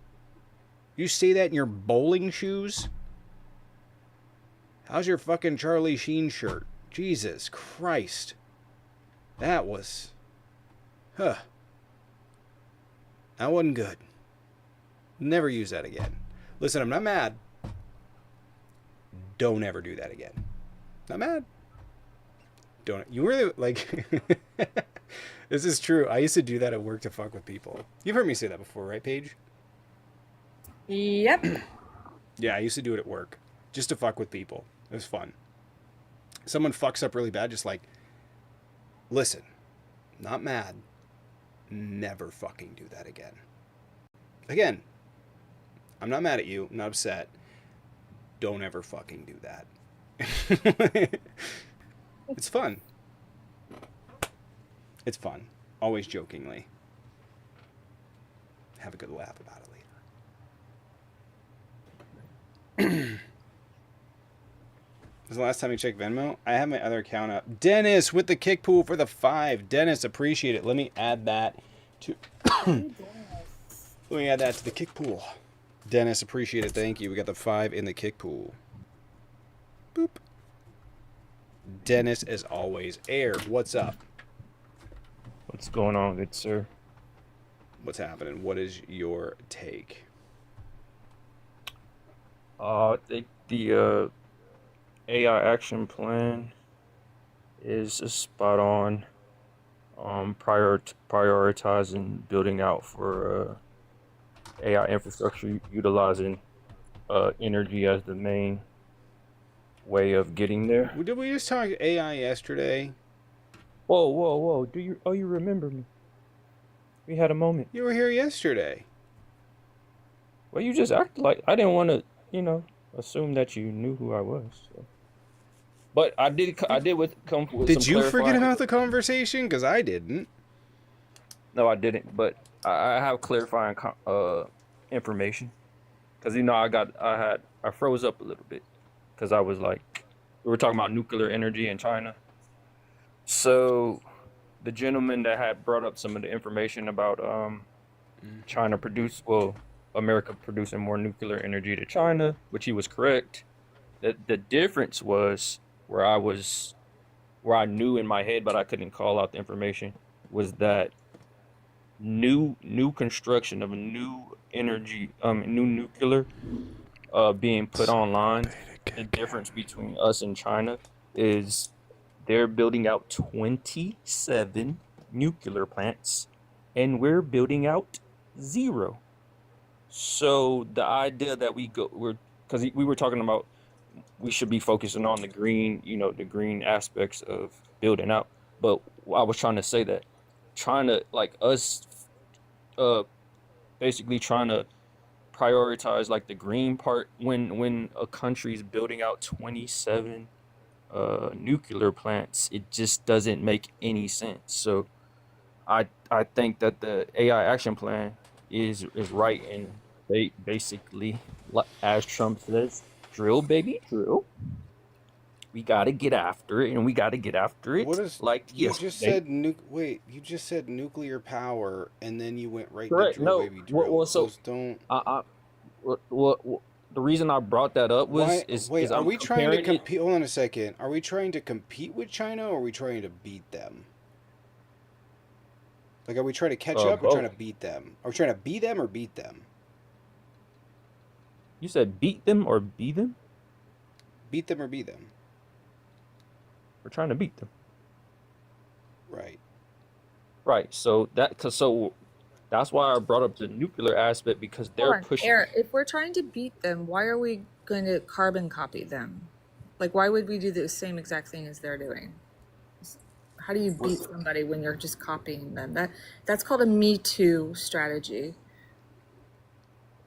You say that in your bowling shoes? How's your fucking Charlie Sheen shirt? Jesus Christ. That was... Huh. That wasn't good. Never use that again. Listen, I'm not mad. Don't ever do that again. Not mad. Don't... You really, like... This is true. I used to do that at work to fuck with people. You've heard me say that before, right, Paige? Yep. Yeah, I used to do it at work. Just to fuck with people. It was fun. Someone fucks up really bad, just like... Listen. Not mad. Never fucking do that again. Again, I'm not mad at you. I'm not upset. Don't ever fucking do that. It's fun. It's fun. Always jokingly. Have a good laugh about it later. Was the last time you checked Venmo? I have my other account up. Dennis with the kick pool for the 5. Dennis, appreciate it. Let me add that to... Let me add that to the kick pool. Dennis, appreciate it. Thank you. We got the 5 in the kick pool. Boop. Dennis, as always. Air, what's up? What's going on, good sir? What's happening? What is your take? I think the AI action plan is spot on. Prioritizing building out for AI infrastructure, utilizing energy as the main way of getting there. Did we just talk AI yesterday? Whoa! You remember me? We had a moment. You were here yesterday. Well, you just acted like I didn't want to, assume that you knew who I was. So. But I did come with Did some you forget clarifying- about the conversation? Because I didn't. No, I didn't. But I have clarifying information. Because I froze up a little bit. Because I was like, we were talking about nuclear energy in China. So the gentleman that had brought up some of the information about America producing more nuclear energy to China, which he was correct. The difference was where I knew in my head, but I couldn't call out the information, was that new construction of a new energy, new nuclear being put online. The difference between us and China is they're building out 27 nuclear plants, and we're building out 0. So the idea that because we were talking about we should be focusing on the green, the green aspects of building out. But I was trying to say that trying to basically trying to prioritize like the green part when a country's building out 27 nuclear plants, it just doesn't make any sense. So I think that the AI action plan is right, and they basically, as Trump says, drill baby drill. We gotta get after it, and we gotta get after it. What is like you yesterday. just said? Wait, you just said nuclear power, and then you went right Correct. to drill No. baby drill. Well, so Those don't. The reason I brought that up was Wait, are I'm we trying to comparing it- compete? Hold on a second. Are we trying to compete with China, or are we trying to beat them? Like, are we trying to catch up or trying to both. beat them? Are we trying to beat them or beat them? You said beat them or be them? Beat them or beat them? We're trying to beat them. Right. Right. So that's why I brought up the nuclear aspect, because they're Hold on, pushing. Eric, if we're trying to beat them, why are we going to carbon copy them? Like, why would we do the same exact thing as they're doing? How do you beat somebody when you're just copying them? That's called a Me Too strategy.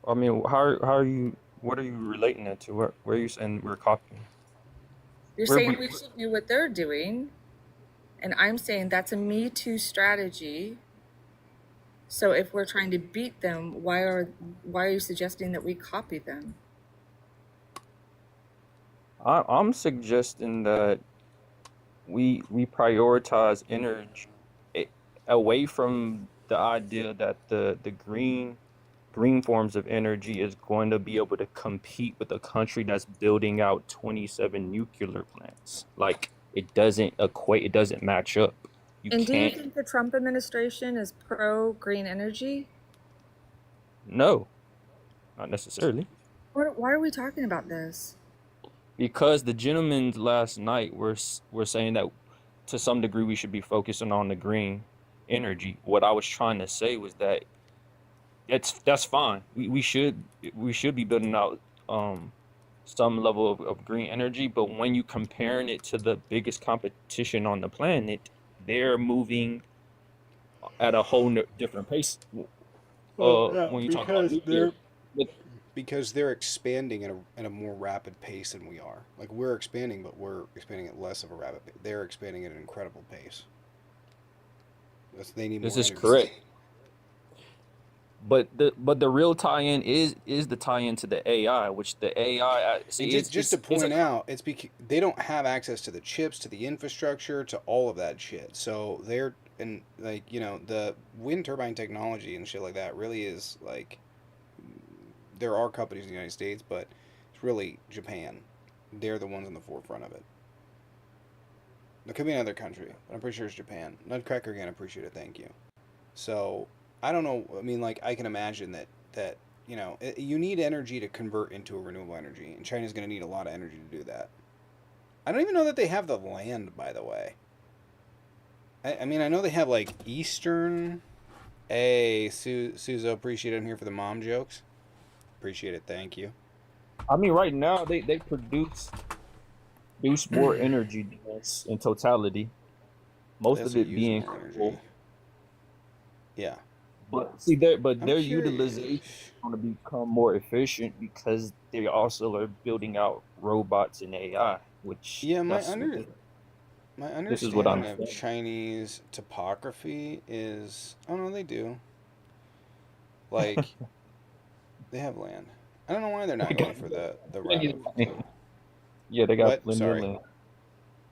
I mean, how are you? What are you relating that to? Where are you saying we're copying? You're Where saying we should do what they're doing, and I'm saying that's a Me Too strategy. So if we're trying to beat them, why are you suggesting that we copy them? I'm suggesting that we prioritize energy away from the idea that the green forms of energy is going to be able to compete with a country that's building out 27 nuclear plants. Like it doesn't equate, it doesn't match up. You And do you can't. think the Trump administration is pro green energy? No, not necessarily. Why are we talking about this? Because the gentlemen last night were saying that to some degree we should be focusing on the green energy. What I was trying to say was that that's fine. We should be building out some level of green energy, but when you comparing it to the biggest competition on the planet, they're moving at a whole different pace. When you talk about nuclear, but because they're expanding at a more rapid pace than we are. Like we're expanding, but we're expanding at less of a rapid pace. They're expanding at an incredible pace. They need more this is energy. correct. But the real tie-in is the tie-in to the AI, which the AI see Just to point out, it's because they don't have access to the chips, to the infrastructure, to all of that shit. So they're and like the wind turbine technology and shit like that really is like there are companies in the United States, but it's really Japan. They're the ones in the forefront of it. There could be another country, but I'm pretty sure it's Japan. Nutcracker again, appreciate it, thank you. So I don't know. I mean, like I can imagine that you need energy to convert into a renewable energy, and China's going to need a lot of energy to do that. I don't even know that they have the land, by the way. I mean, I know they have like Eastern. Hey, Suzo, appreciate it. I'm here for the mom jokes. Appreciate it, thank you. I mean, right now they produce more energy than us in totality. Most They of also it use being more energy. coal. Yeah. But see, their I'm curious. utilization is going to become more efficient because they also are building out robots and AI, which Yeah, my this is what I'm understanding of saying. Chinese topography is, oh no, they do. Like, they have land. I don't know why they're not going for the route of. Yeah, they got What? plenty of Sorry. land.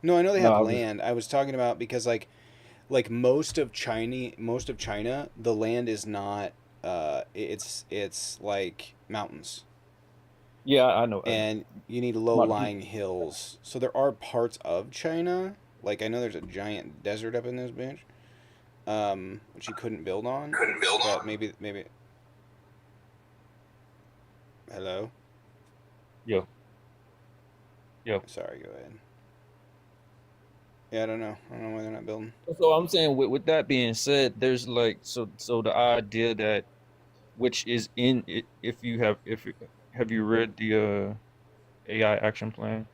No, I know they No, have I was land. I was talking about because like most of China, the land is not. It's like mountains, yeah, I know. and you need Not- low-lying hills. So there are parts of China, like I know there's a giant desert up in this bitch, which you couldn't build on. But maybe. Hello. Yeah, yeah. Sorry. Go ahead. Yeah, I don't know. I don't know why they're not building. So I'm saying, with that being said, there's like so the idea that which is in it, if you have you read the AI action plan?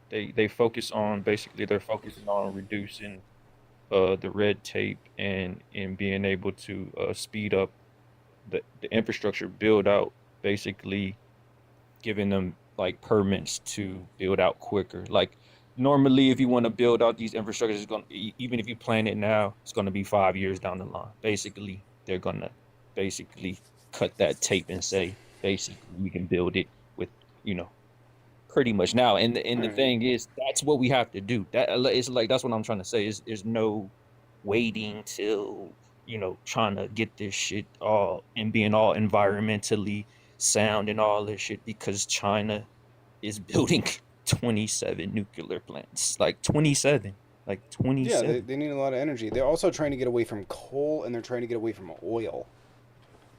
They focus on basically they're focusing on reducing the red tape and being able to speed up the infrastructure build out, basically giving them like permits to build out quicker. Like normally, if you want to build out these infrastructures, it's going even if you plan it now, it's going to be 5 years down the line. Basically, they're gonna basically cut that tape and say, basically, we can build it with pretty much now. And the Right. thing is, that's what we have to do. That it's like that's what I'm trying to say. Is there's no waiting till trying to get this shit all and being all environmentally sound and all this shit because China is building 27 nuclear plants. Like 27. Like Yeah, 27. they need a lot of energy. They're also trying to get away from coal, and they're trying to get away from oil.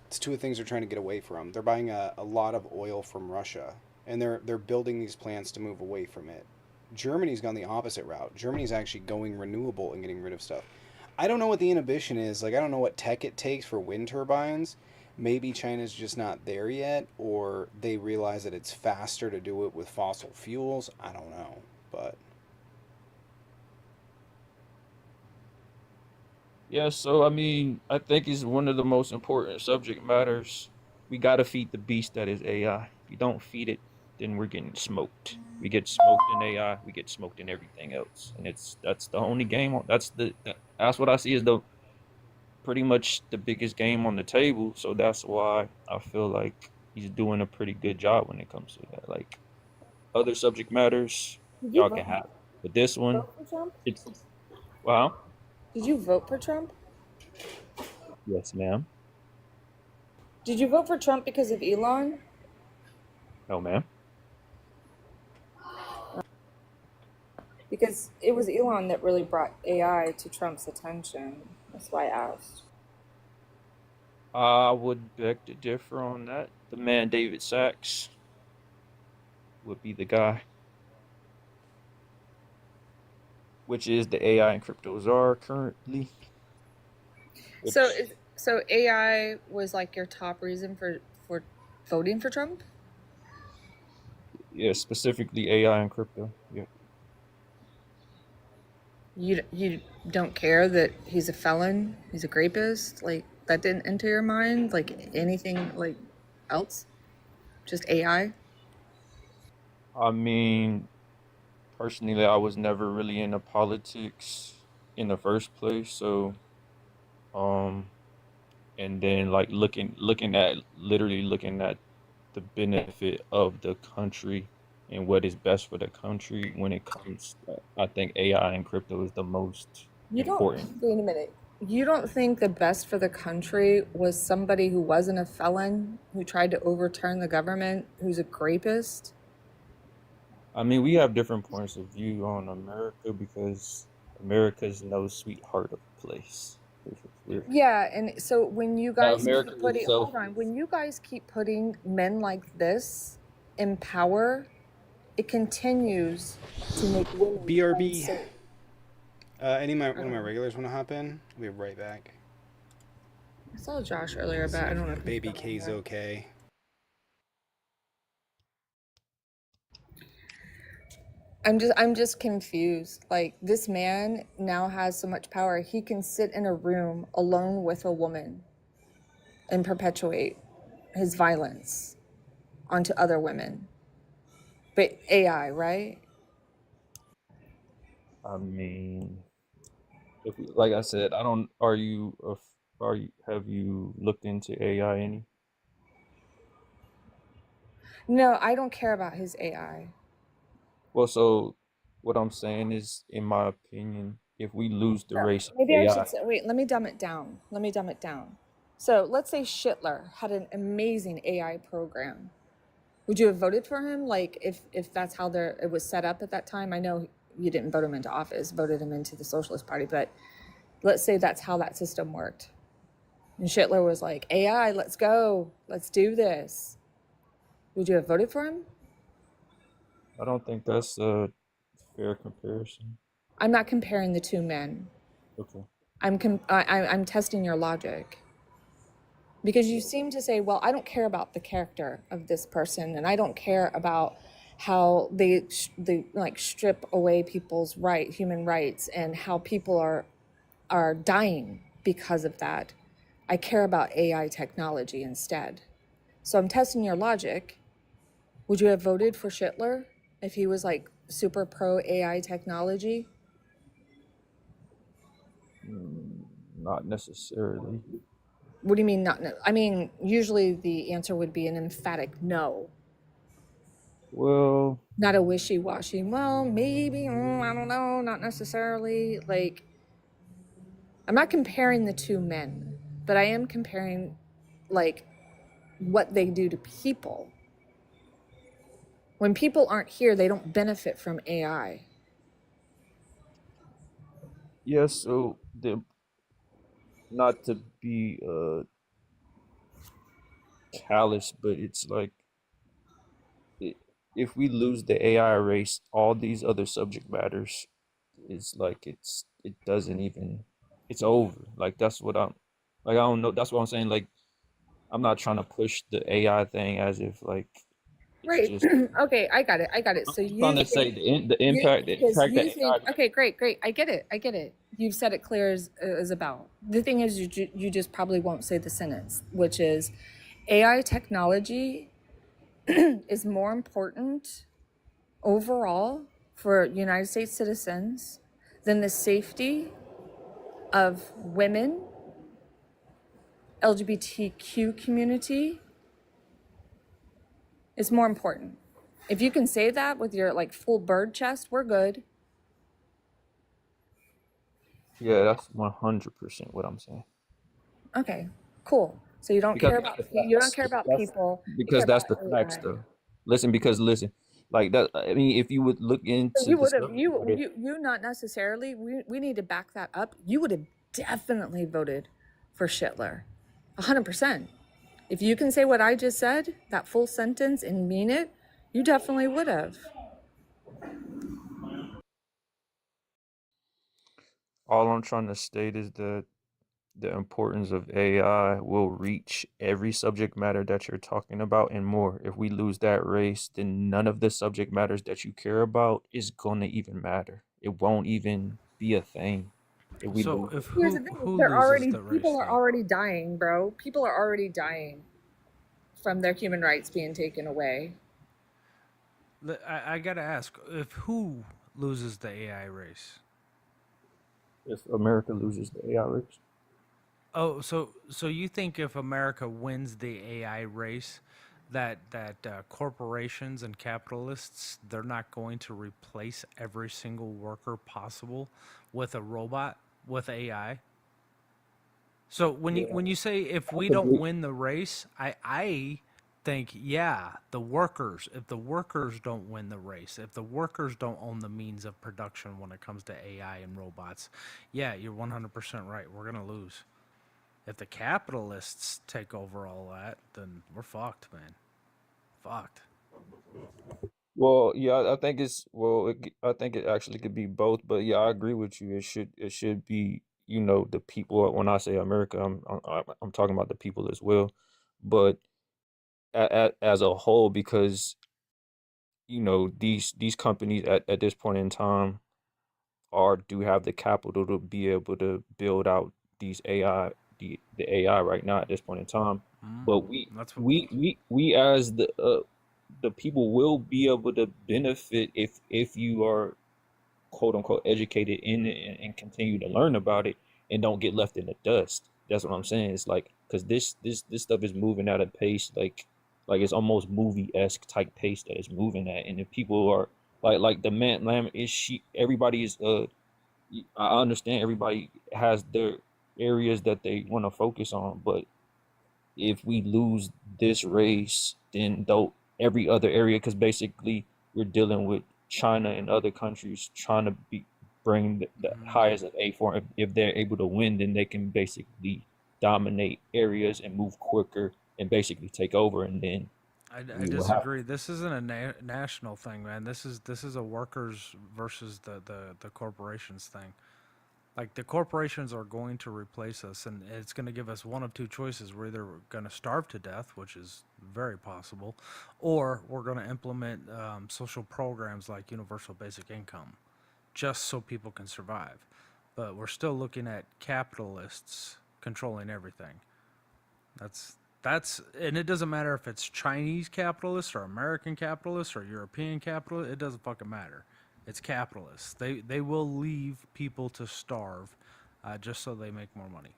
It's two things they're trying to get away from. They're buying a lot of oil from Russia, and they're building these plants to move away from it. Germany's gone the opposite route. Germany's actually going renewable and getting rid of stuff. I don't know what the inhibition is. Like, I don't know what tech it takes for wind turbines, Maybe China's just not there yet, or they realize that it's faster to do it with fossil fuels. I don't know, but Yeah, so I mean, I think it's one of the most important subject matters. We gotta feed the beast that is AI. If you don't feed it, then we're getting smoked. We get smoked in AI, we get smoked in everything else, and that's the only game. That's what I see as the pretty much the biggest game on the table. So that's why I feel like he's doing a pretty good job when it comes to that. Like other subject matters, Did you y'all can vote, have, but this one, vote for Trump? it's wow. Did you vote for Trump? Yes, ma'am. Did you vote for Trump because of Elon? No, ma'am. Because it was Elon that really brought AI to Trump's attention. That's why I asked. I would beg to differ on that. The man David Sachs would be the guy, which is the AI and crypto czar currently. So, Which, so AI was like your top reason for voting for Trump? yeah, specifically AI and crypto. Yeah. You don't care that he's a felon, he's a rapist, like that didn't enter your mind, like anything like else, just AI. I mean, personally, I was never really into politics in the first place, so um, and then like looking at the benefit of the country and what is best for the country when it comes. I think AI and crypto is the most You don't important. wait a minute. You don't think the best for the country was somebody who wasn't a felon, who tried to overturn the government, who's a rapist? I mean, we have different points of view on America because America's no sweetheart of a place. Yeah, and so when you guys America keep is putting, hold selfish. on, when you guys keep putting men like this in power, it continues to make women BRB. unsafe. One of my regulars want to hop in? I'll be right back. I saw Josh earlier, but I don't know if he's Baby still in K's there. okay. I'm just confused. Like this man now has so much power. He can sit in a room alone with a woman and perpetuate his violence onto other women. But AI, right? I mean, like I said, I don't. Have you looked into AI any? No, I don't care about his AI. Well, so what I'm saying is, in my opinion, if we lose the race of Maybe I should AI, say, wait, let me dumb it down. Let me dumb it down. So let's say Schindler had an amazing AI program. Would you have voted for him? Like if that's how it was set up at that time? I know you didn't vote him into office, voted him into the Socialist Party, but let's say that's how that system worked. And Schindler was like, AI, let's go. Let's do this. Would you have voted for him? I don't think that's a fair comparison. I'm not comparing the two men. Okay. I'm testing your logic. Because you seem to say, well, I don't care about the character of this person, and I don't care about how they like strip away people's human rights, and how people are dying because of that. I care about AI technology instead. So I'm testing your logic. Would you have voted for Schindler if he was like super pro AI technology? Not necessarily. What do you mean not? I mean, usually the answer would be an emphatic no, Well, not a wishy-washy. Well, maybe, I don't know, not necessarily. Like, I'm not comparing the two men, but I am comparing like what they do to people. When people aren't here, they don't benefit from AI. yeah. So the not to be callous, but it's like i if we lose the AI race, all these other subject matters is like it doesn't even it's over. Like that's what I'm like. I don't know. That's what I'm saying. Like I'm not trying to push the AI thing as if like it's Right. just. Okay, I got it. I got it. I'm So just trying you to say think the you impact because that you AI. think okay, great, great. I get it. I get it. You've said it clear as about. The thing is, you just probably won't say the sentence, which is, AI technology is more important overall for United States citizens than the safety of women, LGBTQ community is more important. If you can say that with your like full bird chest, we're good. Yeah, that's 100% what I'm saying. Okay, cool. So you don't Because care that's about the you don't facts. care about That's people. You care because that's about the facts, AI. though. Listen, because listen, like that. I mean, if you would look So into you the would have stuff about it, you not necessarily. We need to back that up. You would have definitely voted for Schindler, 100%. If you can say what I just said, that full sentence and mean it, you definitely would have. all I'm trying to state is that the importance of AI will reach every subject matter that you're talking about and more. If we lose that race, then none of the subject matters that you care about is going to even matter. It won't even be a thing if we So lose if it. Here's the who thing: loses the people race are though? already dying, bro. People are already dying from their human rights being taken away. I gotta ask, if who loses the AI race? If America loses the AI race. Oh, so you think if America wins the AI race, that corporations and capitalists, they're not going to replace every single worker possible with a robot, with AI? So when you say if I we could don't be. win the race, I think yeah, the workers, if the workers don't win the race, if the workers don't own the means of production when it comes to AI and robots, yeah, you're 100% right. We're going to lose. If the capitalists take over all that, then we're fucked, man. Fucked. Well, yeah, I think it's well. I think it actually could be both, but yeah, I agree with you. It should be the people. When I say America, I'm talking about the people as well, but as a whole, because these companies at this point in time are do have the capital to be able to build out these AI the AI right now at this point in time. Mm, But we that's what. we we we as the people will be able to benefit if you are quote unquote educated in it and continue to learn about it and don't get left in the dust. That's what I'm saying. It's like because this stuff is moving at a pace like it's almost movie-esque type pace that it's moving at, and if people are like the man lamb is she everybody is I understand everybody has their areas that they want to focus on, but if we lose this race, then though every other area, because basically we're dealing with China and other countries trying to bring the Mm, highest of A4. If they're able to win, then they can basically dominate areas and move quicker and basically take over, and then I we will have. disagree. This isn't a national thing, man. This is a workers versus the corporations thing. Like the corporations are going to replace us, and it's going to give us one of two choices: we're either going to starve to death, which is very possible, or we're going to implement social programs like universal basic income, just so people can survive. But we're still looking at capitalists controlling everything. That's and it doesn't matter if it's Chinese capitalists or American capitalists or European capitalists. It doesn't fucking matter. It's capitalists. They will leave people to starve, just so they make more money.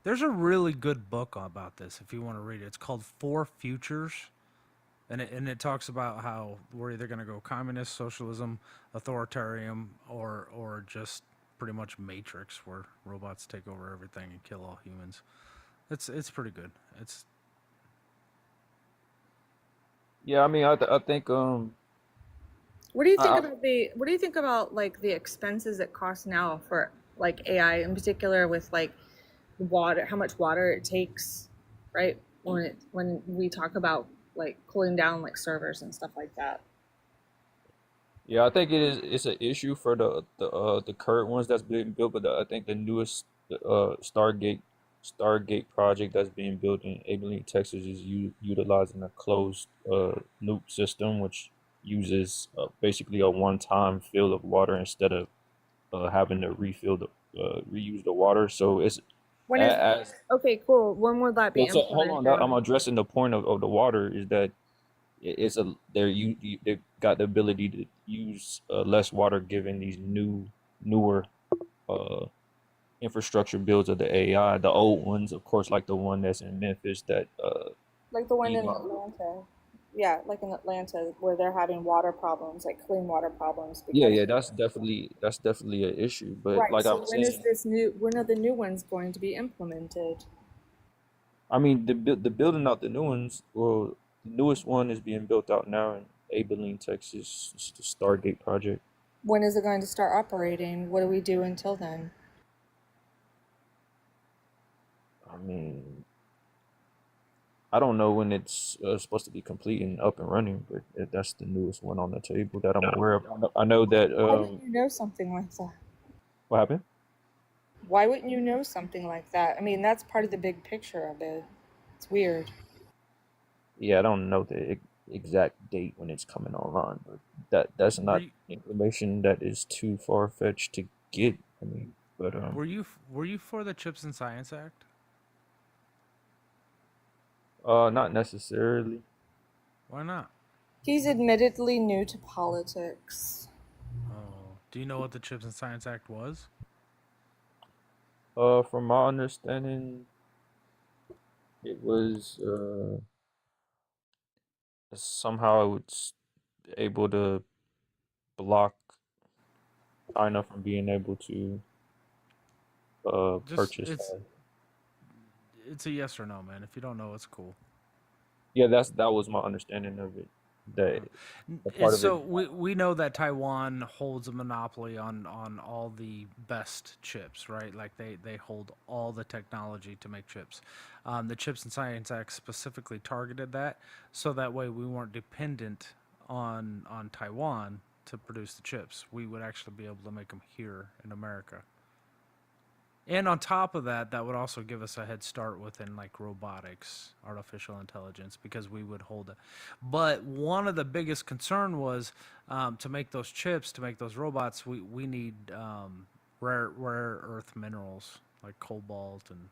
There's a really good book about this if you want to read it. It's called Four Futures, and it talks about how we're either going to go communist, socialism, authoritarian, or just pretty much Matrix, where robots take over everything and kill all humans. It's pretty good. It's Yeah, I mean, I think What do you think I, about the what do you think about like the expenses it costs now for like AI in particular with like water, how much water it takes, right? When we talk about like cooling down like servers and stuff like that. yeah, I think it's an issue for the current ones that's being built, but I think the newest Stargate. Stargate project that's being built in Abilene, Texas, is utilizing a closed loop system, which uses basically a one-time fill of water instead of having to reuse the water. So it's When is as okay, cool. When will that be so hold on, implemented? I'm addressing the point of the water is that it's a they've got the ability to use less water given these newer uh infrastructure builds of the AI. The old ones, of course, like the one that's in Memphis that Like the one in Elon. Atlanta. Yeah, like in Atlanta where they're having water problems, like clean water problems Yeah, because yeah, that's definitely an issue. But right. like I So was saying, when are the new ones going to be implemented? I mean the building out the new ones. Well, the newest one is being built out now in Abilene, Texas. It's the Stargate project. When is it going to start operating? What do we do until then? I mean, I don't know when it's supposed to be complete and up and running, but that's the newest one on the table that I'm aware of. I know that Why wouldn't you know something like that? what happened? Why wouldn't you know something like that? I mean, that's part of the big picture of it. It's weird. Yeah, I don't know the exact date when it's coming online, but that's Were not you, information that is too far fetched to get. I mean, but were you for the Chips and Science Act? not necessarily. Why not? He's admittedly new to politics. Oh, do you know what the Chips and Science Act was? From my understanding, it was somehow it was able to block China from being able to Just purchase. it's a yes or no, man. If you don't know, it's cool. Yeah, that was my understanding of it. That a part of it. So we know that Taiwan holds a monopoly on all the best chips, right? Like they hold all the technology to make chips. The Chips and Science Act specifically targeted that, so that way we weren't dependent on Taiwan to produce the chips. We would actually be able to make them here in America. And on top of that, that would also give us a head start within like robotics, artificial intelligence, because we would hold it. But one of the biggest concern was to make those chips, to make those robots, we need rare earth minerals like cobalt, and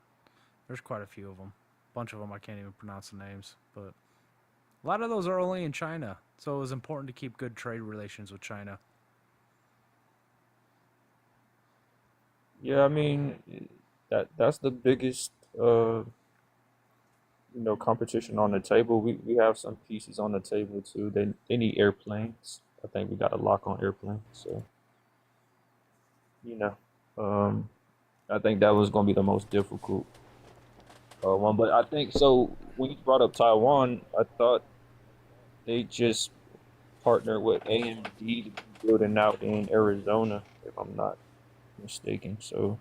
there's quite a few of them. A bunch of them I can't even pronounce the names, but a lot of those are only in China. So it was important to keep good trade relations with China. Yeah, I mean that's the biggest competition on the table. We have some pieces on the table too. They need airplanes. I think we got a lock on airplanes. So you know, um, I think that was gonna be the most difficult one. But I think so. When you brought up Taiwan, I thought they just partnered with AMD to be building out in Arizona, if I'm not mistaken. So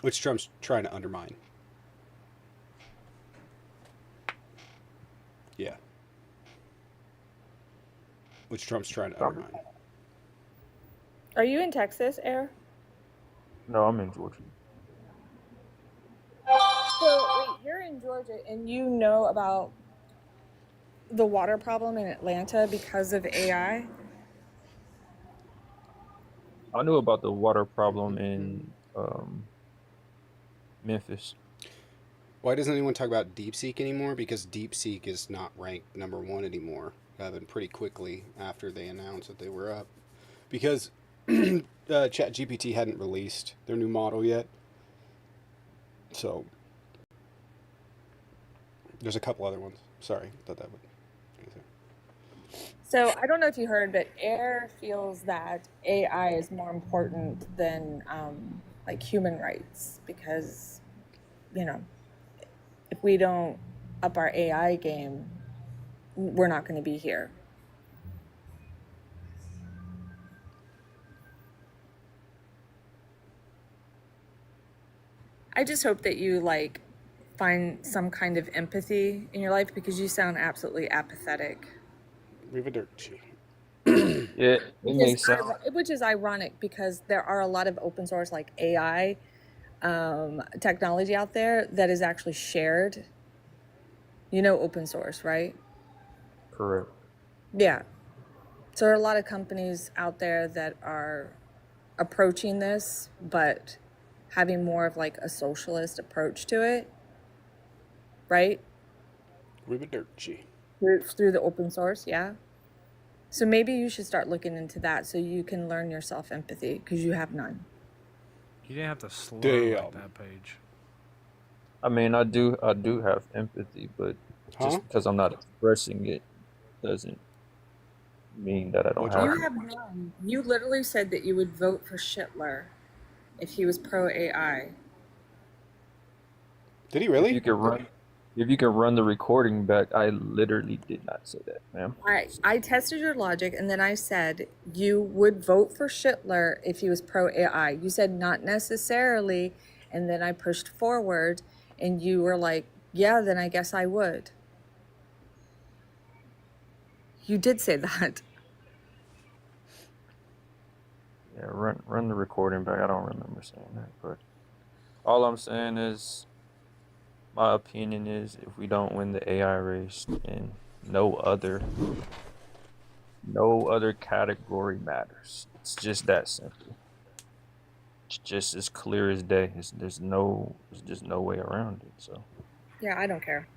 Which Trump's trying to undermine. Yeah. Which Trump's trying to undermine. Are you in Texas, Air? no, I'm in Georgia. So wait, you're in Georgia and you know about the water problem in Atlanta because of AI? I knew about the water problem in Memphis. Why doesn't anyone talk about DeepSeek anymore? Because DeepSeek is not ranked #1 anymore. Happened pretty quickly after they announced that they were up. Because ChatGPT hadn't released their new model yet. So there's a couple other ones. Sorry, thought that would. So I don't know if you heard, but Air feels that AI is more important than like human rights because, you know, if we don't up our AI game, we're not going to be here. I just hope that you like find some kind of empathy in your life because you sound absolutely apathetic. Arrivederci. Yeah, it makes sense. Which is ironic because there are a lot of open source like AI technology out there that is actually shared. You know, open source, right? Correct. Yeah. So there are a lot of companies out there that are approaching this, but having more of like a socialist approach to it, right? Ribadirchi. Through the open source, yeah. So maybe you should start looking into that so you can learn your self empathy because you have none. You didn't have to slur Damn. like that, Paige. I mean, I do have empathy, but just Huh? because I'm not expressing it doesn't mean that I don't What'd have You it. have none. You literally said that you would vote for Schindler if he was pro AI. Did he If really? you could run, if you could run the recording back, I literally did not say that, ma'am. I tested your logic and then I said you would vote for Schindler if he was pro AI. You said not necessarily, and then I pushed forward and you were like, yeah, then I guess I would. You did say that. Yeah, run the recording back. I don't remember saying that, but all I'm saying is my opinion is if we don't win the AI race, then no other category matters. It's just that simple. It's just as clear as day. There's just no way around it. So, Yeah, I don't care.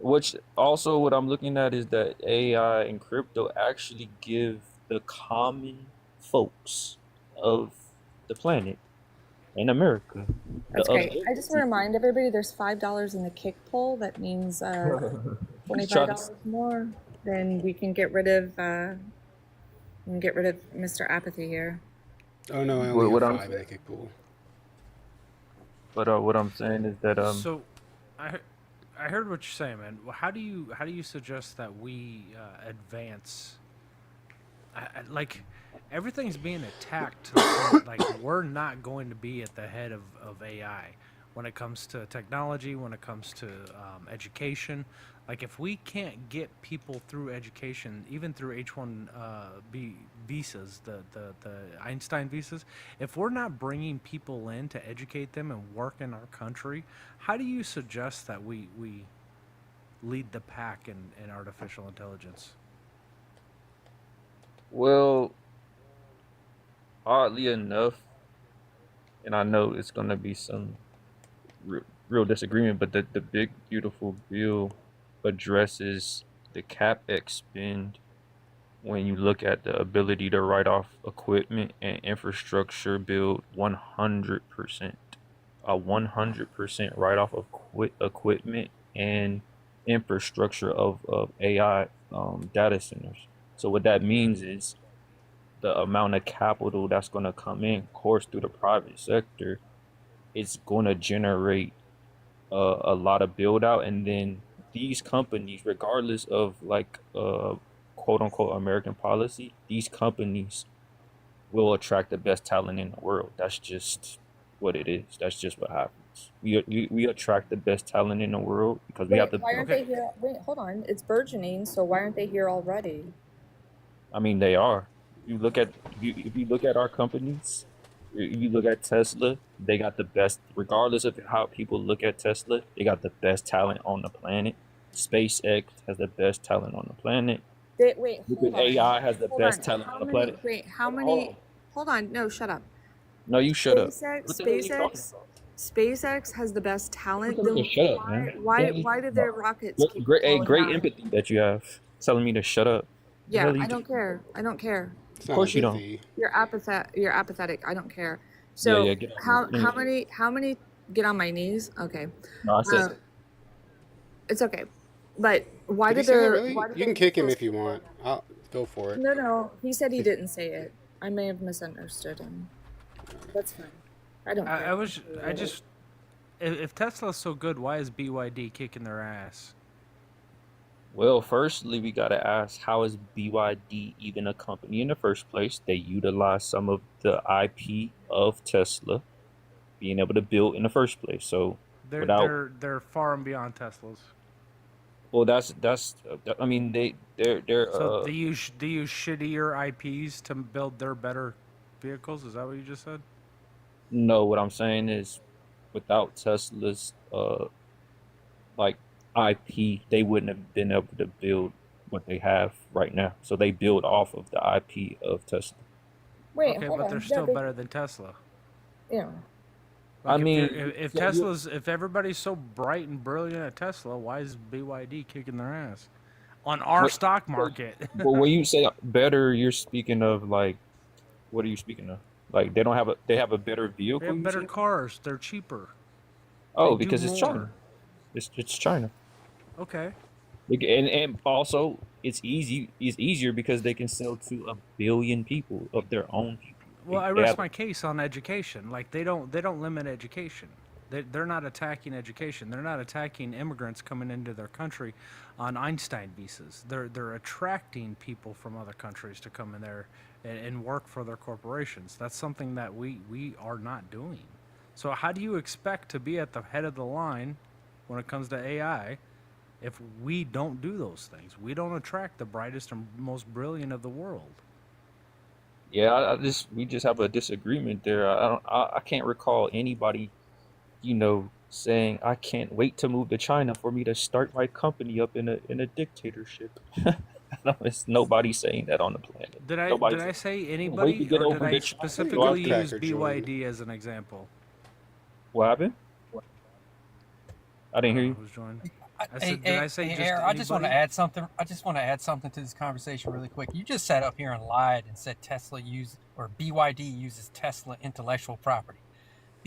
which also what I'm looking at is that AI and crypto actually give the common folks of the planet in America That's the great. I just want to ability. remind everybody there's $5 in the kick poll. That means He's trying to $25 more. Then we can get rid of Mr. Apathy here. Oh no, I only what have I'm 5 in the kick pool. but what I'm saying is that So, I heard what you're saying, man. Well, how do you suggest that we advance? Like everything's being attacked. To the point, like we're not going to be at the head of AI when it comes to technology, when it comes to education. Like if we can't get people through education, even through H-1B visas, the Einstein visas, if we're not bringing people in to educate them and work in our country, how do you suggest that we lead the pack in artificial intelligence? well, oddly enough, and I know it's gonna be some real disagreement, but the big beautiful bill addresses the capex spend when you look at the ability to write off equipment and infrastructure build 100%. A 100% write off of equipment and infrastructure of AI data centers. So what that means is the amount of capital that's going to come in, of course, through the private sector, it's going to generate a lot of build out, and then these companies, regardless of like quote unquote American policy, these companies will attract the best talent in the world. That's just what it is. That's just what happens. We attract the best talent in the world because we have Wait, the. why aren't they here? Wait, hold on. It's burgeoning, so why aren't they here already? I mean, they are. If you look at our companies, if you look at Tesla, they got the best. Regardless of how people look at Tesla, they got the best talent on the planet. SpaceX has the best talent on the planet. Wait, Liquid hold on. AI has the Hold best on. talent How on the many? planet. Wait, how Hold many? on. Hold on. No, shut up. No, you shut up. What the hell are you talking SpaceX, about? SpaceX has the best talent. Tell me Then to shut up, man. why did their rockets keep Great, blowing great up? empathy that you have telling me to shut up. The Yeah, hell are you I don't doing? care. I don't care. It's Of not course you don't. empathy. You're apathetic. You're apathetic. I don't care. Yeah, So yeah, get how on me. many get on my knees? Okay. No, I said Uh, it's okay. But why Did he did say that their really? why did You their can kick him missiles if you keep blowing want. up? I'll go for it. No, he said he didn't say it. I may have misunderstood him. That's fine. I don't care. I just if Tesla's so good, why is BYD kicking their ass? Well, firstly, we gotta ask, how is BYD even a company in the first place? They utilize some of the IP of Tesla being able to build in the first place. So without, They're far and beyond Teslas. well, I mean, they're So they use shittier IPs to build their better vehicles. Is that what you just said? No, what I'm saying is, without Tesla's like IP, they wouldn't have been able to build what they have right now. So they build off of the IP of Tesla. Wait, Okay, hold but on. they're Yeah, still better than Tesla. yeah. I Like, mean, if yeah, Tesla's, if everybody's so bright and brilliant at Tesla, why is BYD kicking their ass on our What- stock market? but when you say better, you're speaking of like, what are you speaking of? Like they have a better They vehicle. have You better say? cars. They're cheaper. Oh, They do because it's more. China. It's China. Okay. And also it's easier because they can sell to a billion people of their own people. Well, I They rest have- my case on education. Like they don't limit education. They're not attacking education. They're not attacking immigrants coming into their country on Einstein visas. They're attracting people from other countries to come in there and work for their corporations. That's something that we are not doing. So how do you expect to be at the head of the line when it comes to AI if we don't do those things? We don't attract the brightest and most brilliant of the world. Yeah, we just have a disagreement there. I can't recall anybody, saying I can't wait to move to China for me to start my company up in a dictatorship. No, it's nobody saying that on the planet. Did I Nobody's- did I say wait to anybody, get or over did I to China. specifically use Cracker joined. BYD as an example? What happened? I didn't hear you. Who's joined? I said, did I say just Air, I just want to anybody? add something. I just want to add something to this conversation really quick. You just sat up here and lied and said BYD uses Tesla intellectual property.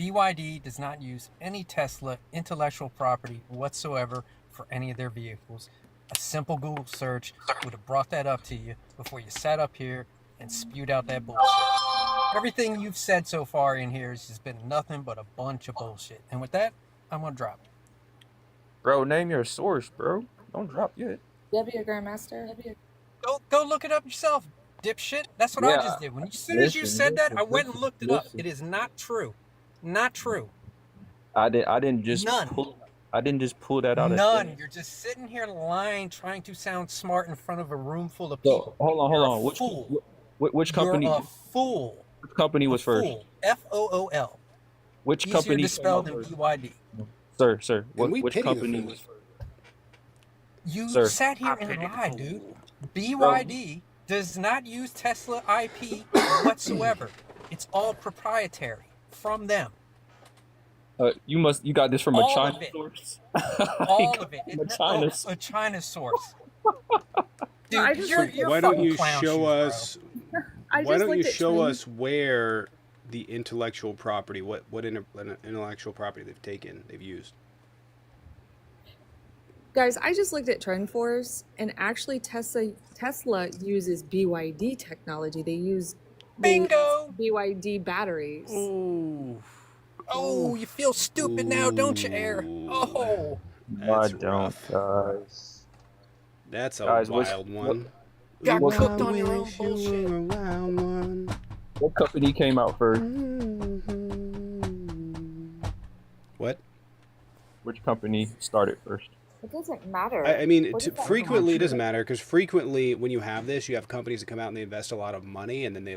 BYD does not use any Tesla intellectual property whatsoever for any of their vehicles. A simple Google search would have brought that up to you before you sat up here and spewed out that bullshit. Everything you've said so far in here has just been nothing but a bunch of bullshit. And with that, I'm gonna drop it. Bro, name your source, bro. Don't drop yet. W Grandmaster. Go look it up yourself, dipshit. That's what I just did. As soon as you said that, I went and looked it up. It is not true. Not true. I didn't just None. I didn't just pull that out of None. thin. You're just sitting here lying, trying to sound smart in front of a room full of So people. hold on. You're a Which fool. which company? You're a fool. Which company was A first? fool. FOOL. Which Easier company? to spell came than out first? BYD. Sir. we Which pity the company fool. was first? You Sir. sat here and lied, dude. BYD does not use Tesla IP whatsoever. It's all proprietary from them. You got this from All a of China it. source. All of it. From a China source. A China source. Dude, I just you're Why don't fucking you clown show shoes, bro. us? I Why just don't you looked at show trend- us where the intellectual property, what intellectual property they've used? Guys, I just looked at TrendForce, and actually Tesla uses BYD technology. They use Bingo! BYD batteries. Ooh. Oh, you feel stupid now, don't you, Air? Ooh. Oh. I That's don't, rough. guys. That's a Guys, wild one. Got What- cooked on your own Wish you bullshit. were a wild one. What company came out first? What? Which company started first? It doesn't matter. I mean, What does that frequently it matter? doesn't matter because frequently when you have this, you have companies that come out and they invest a lot of money, and then they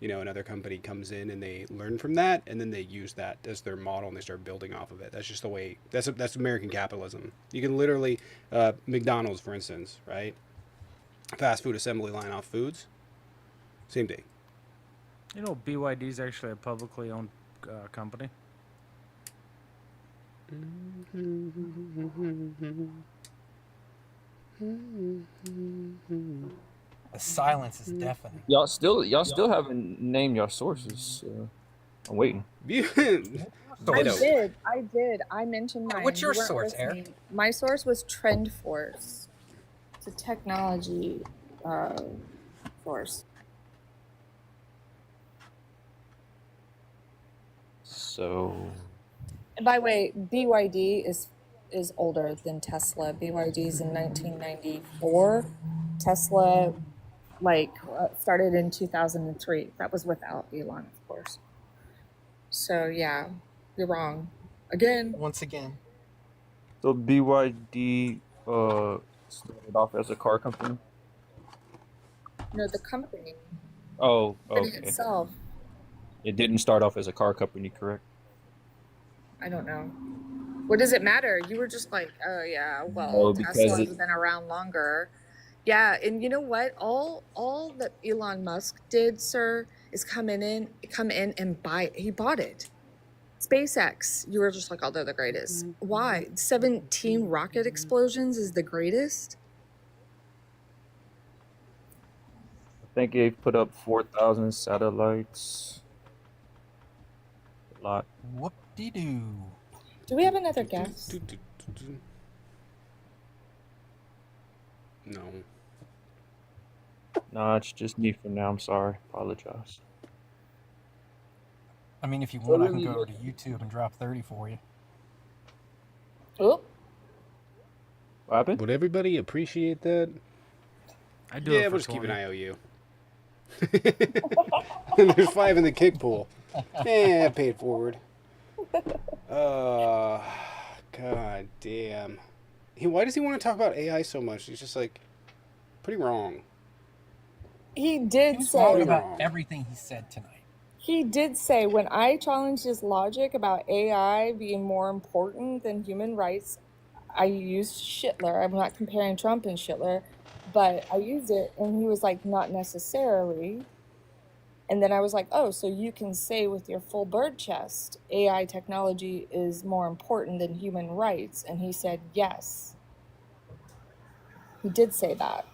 another company comes in and they learn from that, and then they use that as their model and they start building off of it. That's just the way. That's American capitalism. You can literally McDonald's, for instance, right? Fast food assembly line off foods. Same thing. You know, BYD is actually a publicly owned company. The silence is deafening. Y'all still haven't named your sources. I'm waiting. I did. I mentioned mine. What's your You weren't source, Air? listening. My source was TrendForce. It's a technology source. So And by the way, BYD is older than Tesla. BYD's in 1994. Tesla started in 2003. That was without Elon, of course. So yeah, you're wrong. Again, Once again. So BYD started off as a car company. no, the company Oh, company okay. itself. It didn't start off as a car company, correct? I don't know. What does it matter? You were just like, oh yeah, well, No, because Tesla's it, been around longer. Yeah, and you know what? All that Elon Musk did, sir, is come in and buy. He bought it. SpaceX, you were just like, oh, they're the greatest. Why? 17 rocket explosions is the greatest? I think they've put up 4,000 satellites. A lot. Whoop-de-doo. Do we have another guest? No. Nah, it's just me for now. I'm sorry. Apologize. I mean, if you want, I can go over to YouTube and drop 30 for you. Oh, What happened? Would everybody appreciate that? I do Yeah, it for we'll just keep 20. an IOU. And there's 5 in the kick pool. Yeah, pay it forward. God damn. Why does he want to talk about AI so much? He's just like pretty wrong. he did He was say. wrong about everything he said tonight. He did say when I challenged his logic about AI being more important than human rights, I used Schindler. I'm not comparing Trump and Schindler, but I used it, and he was like, not necessarily. And then I was like, oh, so you can say with your full bird chest, AI technology is more important than human rights. And he said, yes. He did say that.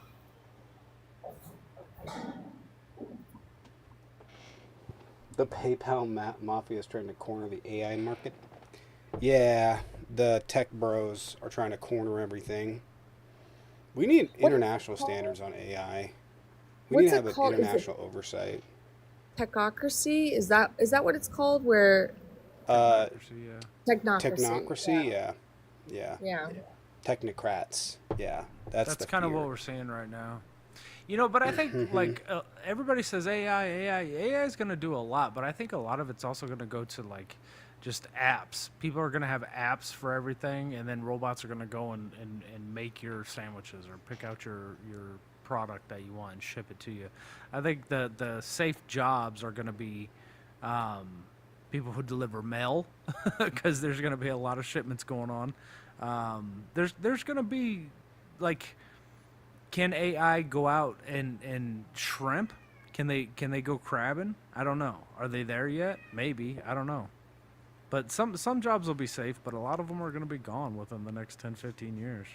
The PayPal mafia is trying to corner the AI market. Yeah, the tech bros are trying to corner everything. We need international standards on AI. We need to have an international oversight. Techocracy? Is that what it's called? Where Uh, technocracy? technocracy, yeah. Yeah. Technocrats, yeah. That's kind of what we're seeing right now. You know, but I think like everybody says AI is going to do a lot, but I think a lot of it's also going to go to like just apps. People are going to have apps for everything, and then robots are going to go and make your sandwiches or pick out your product that you want and ship it to you. I think the safe jobs are going to be people who deliver mail because there's going to be a lot of shipments going on. There's going to be like, can AI go out and shrimp? Can they go crabbing? I don't know. Are they there yet? Maybe. I don't know. But some jobs will be safe, but a lot of them are going to be gone within the next 10, 15 years.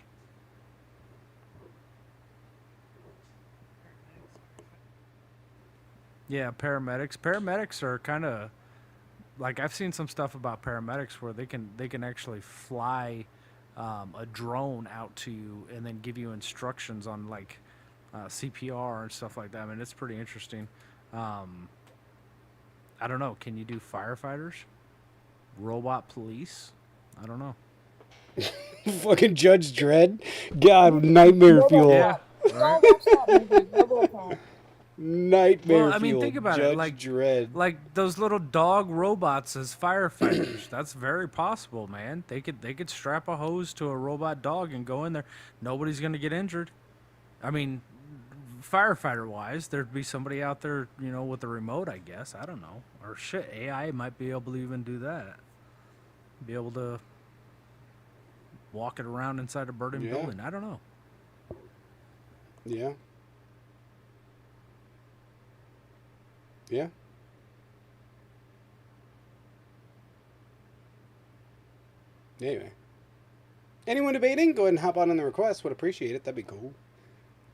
Yeah, paramedics. Paramedics are kind of like, I've seen some stuff about paramedics where they can actually fly a drone out to you and then give you instructions on like CPR and stuff like that. I mean, it's pretty interesting. I don't know. Can you do firefighters? Robot police? I don't know. Fucking Judge Dredd? God, nightmare fuel. Yeah. Right? Nightmare Well, I mean, fuel. think about Judge it. Like, Dredd. like those little dog robots as firefighters. That's very possible, man. They could strap a hose to a robot dog and go in there. Nobody's gonna get injured. I mean, firefighter wise, there'd be somebody out there, you know, with a remote, I guess. I don't know. Or shit, AI might be able to even do that. Be able to walk it around inside a burning building. I don't know. Yeah. Yeah. Anyway. Anyone debating? Go ahead and hop on the request. Would appreciate it. That'd be cool.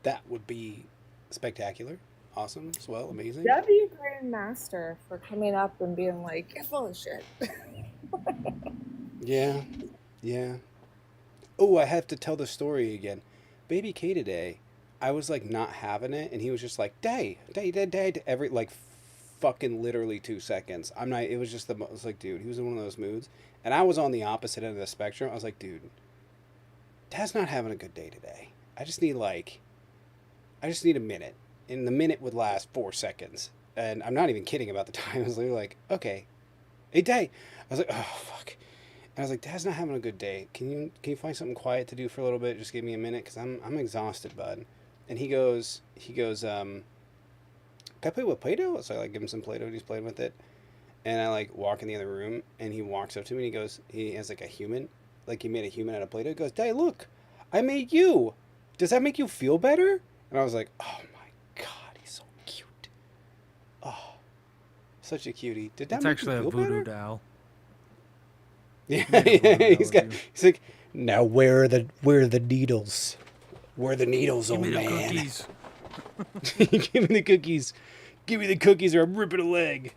That would be spectacular. Awesome. Swell. Amazing. That'd be a grandmaster for coming up and being like, you're full of shit. Yeah. Yeah. Oh, I have to tell the story again. Baby K today, I was like not having it, and he was just like, day, every like fucking literally 2 seconds. I'm not, it was just the most like, dude, he was in one of those moods. And I was on the opposite end of the spectrum. I was like, dude, Dad's not having a good day today. I just need a minute. And the minute would last 4 seconds. And I'm not even kidding about the time. I was literally like, okay, hey, Day. I was like, oh, fuck. And I was like, Dad's not having a good day. Can you find something quiet to do for a little bit? Just give me a minute, because I'm exhausted, bud. And he goes, can I play with Play-Doh? So I like give him some Play-Doh, and he's playing with it. And I like walk in the other room, and he walks up to me and he goes, he has like a human, like he made a human out of Play-Doh. He goes, Daddy, look, I made you. Does that make you feel better? And I was like, oh my God, he's so cute. Oh, such a cutie. Did that It's make actually you a feel voodoo better? doll. Yeah, Made a voodoo he's doll got, of you. he's like, now where are the needles? Where are the needles, Give old me the man? cookies. Give me the cookies. Give me the cookies or I'm ripping a leg.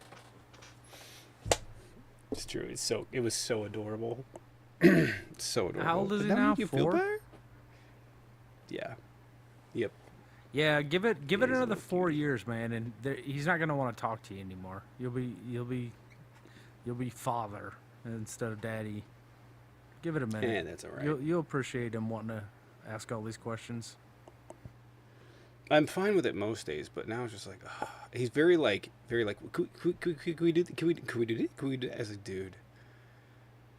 It's true. It was so adorable. So adorable. How old is Did he that now? make you feel 4? better? Yeah. Yep. Yeah, give it He is a another little 4 years, man, and he's not gonna want to talk to you anymore. You'll be father instead of daddy. Give it a minute. Yeah, that's all right. You'll appreciate him wanting to ask all these questions. I'm fine with it most days, but now it's just like, he's very like, can we do this? Can we do this? Can we do this? As a dude,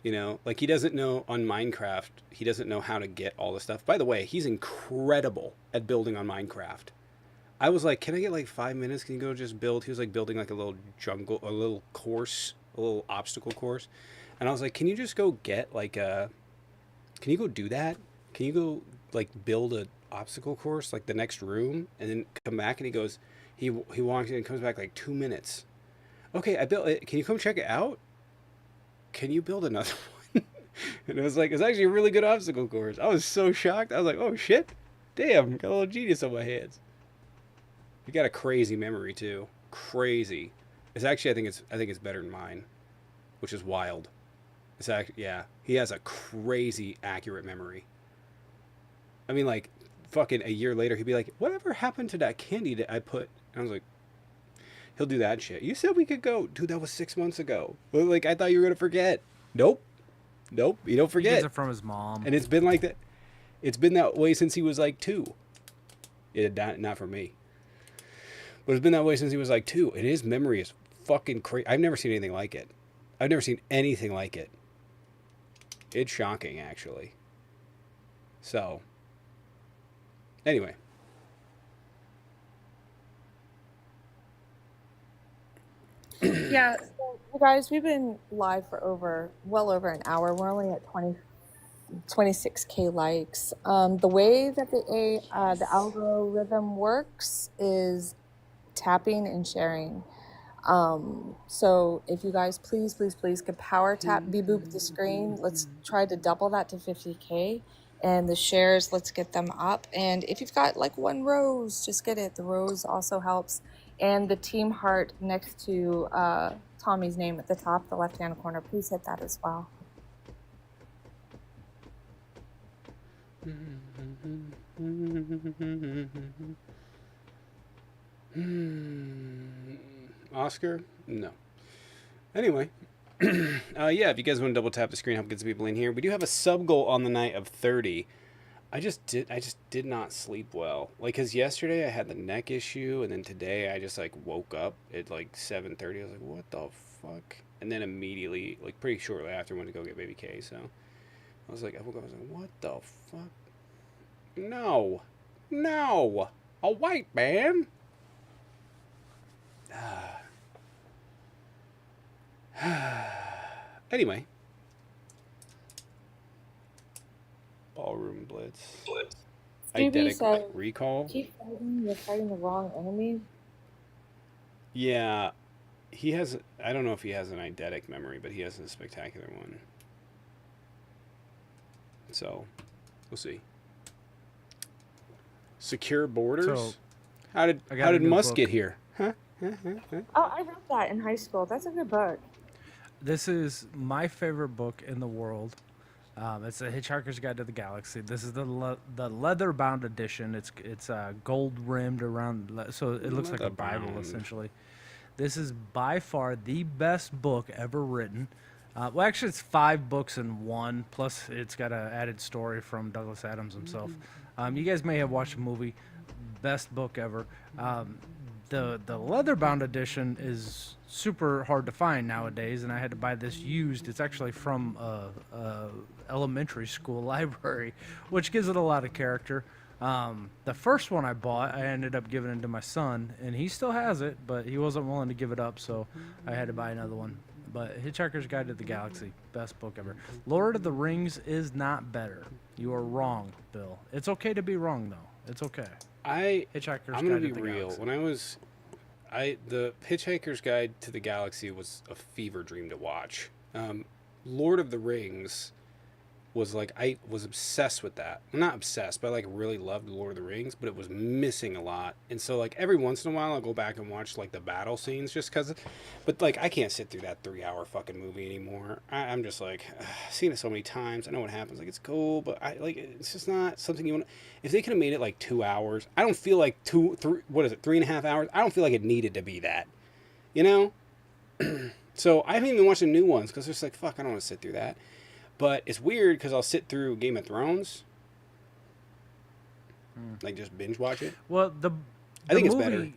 you know, like he doesn't know on Minecraft. He doesn't know how to get all the stuff. By the way, he's incredible at building on Minecraft. I was like, can I get like 5 minutes? Can you go just build? He was like building like a little jungle, a little course, a little obstacle course. And I was like, can you just go get like can you go do that? Can you go like build a obstacle course like the next room and then come back? And he goes, he walks in and comes back like 2 minutes. Okay, I built it. Can you come check it out? Can you build another one? And it was like, it's actually a really good obstacle course. I was so shocked. I was like, oh shit, damn, got a little genius on my hands. He got a crazy memory too. Crazy. It's actually, I think it's better than mine, which is wild. It's actually, yeah, he has a crazy accurate memory. I mean, like, fucking a year later, he'd be like, whatever happened to that candy that I put? And I was like, he'll do that shit. You said we could go. Dude, that was 6 months ago. Well, like, I thought you were going to forget. Nope. Nope. You don't He forget. gets it from his mom. And it's been like that. It's been that way since he was like 2. Not for me. But it's been that way since he was like 2. And his memory is fucking crazy. I've never seen anything like it. I've never seen anything like it. It's shocking, actually. So, anyway. Yeah, so you guys, we've been live for well over an hour. We're only at 26K likes. The way that the algorithm works is tapping and sharing. So if you guys please could power tap boop the screen. Let's try to double that to 50K. And the shares, let's get them up. And if you've got like 1 rose, just get it. The rose also helps. And the team heart next to Tommy's name at the top, the left-hand corner, please hit that as well. Oscar? No. Anyway. Yeah, if you guys want to double tap the screen, help get some people in here. We do have a sub goal on the night of 30. I just did not sleep well. Like, cause yesterday I had the neck issue, and then today I just like woke up at like 7:30. I was like, what the fuck? And then immediately, like pretty shortly after, went to go get baby K. So I was like, I woke up, I was like, what the fuck? No, a white man. Anyway. Ballroom Blitz. Stevie Eidetic said, Recall. keep fighting, you're fighting the wrong enemy. Yeah. He has, I don't know if he has an eidetic memory, but he has a spectacular one. So, we'll see. Secure Borders? So, how did got a new Musk book. get here? Huh? Oh, I read that in high school. That's a good book. This is my favorite book in the world. It's a Hitchhiker's Guide to the Galaxy. This is the leather-bound edition. It's gold rimmed around, so it looks like a Bible Leather-bound. essentially. This is by far the best book ever written. Well, actually, it's 5 books in one. Plus, it's got an added story from Douglas Adams himself. You guys may have watched the movie. Best book ever. The leather-bound edition is super hard to find nowadays, and I had to buy this used. It's actually from a elementary school library, which gives it a lot of character. The first one I bought, I ended up giving it to my son, and he still has it, but he wasn't willing to give it up, so I had to buy another one. But Hitchhiker's Guide to the Galaxy, best book ever. Lord of the Rings is not better. You are wrong, Bill. It's okay to be wrong, though. It's okay. Hitchhiker's I'm gonna Guide be to the real. Galaxy. When the Hitchhiker's Guide to the Galaxy was a fever dream to watch. Lord of the Rings was like, I was obsessed with that. Not obsessed, but I like really loved Lord of the Rings, but it was missing a lot. And so like every once in a while I'll go back and watch like the battle scenes just because, but like I can't sit through that 3 hour fucking movie anymore. I'm just like, I've seen it so many times. I know what happens. Like it's cool, but I like, it's just not something you want. If they could have made it like 2 hours, I don't feel like 3.5 hours. I don't feel like it needed to be that, you know? So I haven't even watched the new ones because it's like, fuck, I don't want to sit through that. But it's weird because I'll sit through Game of Thrones, like just binge watch it. Well, I think it's movie, better.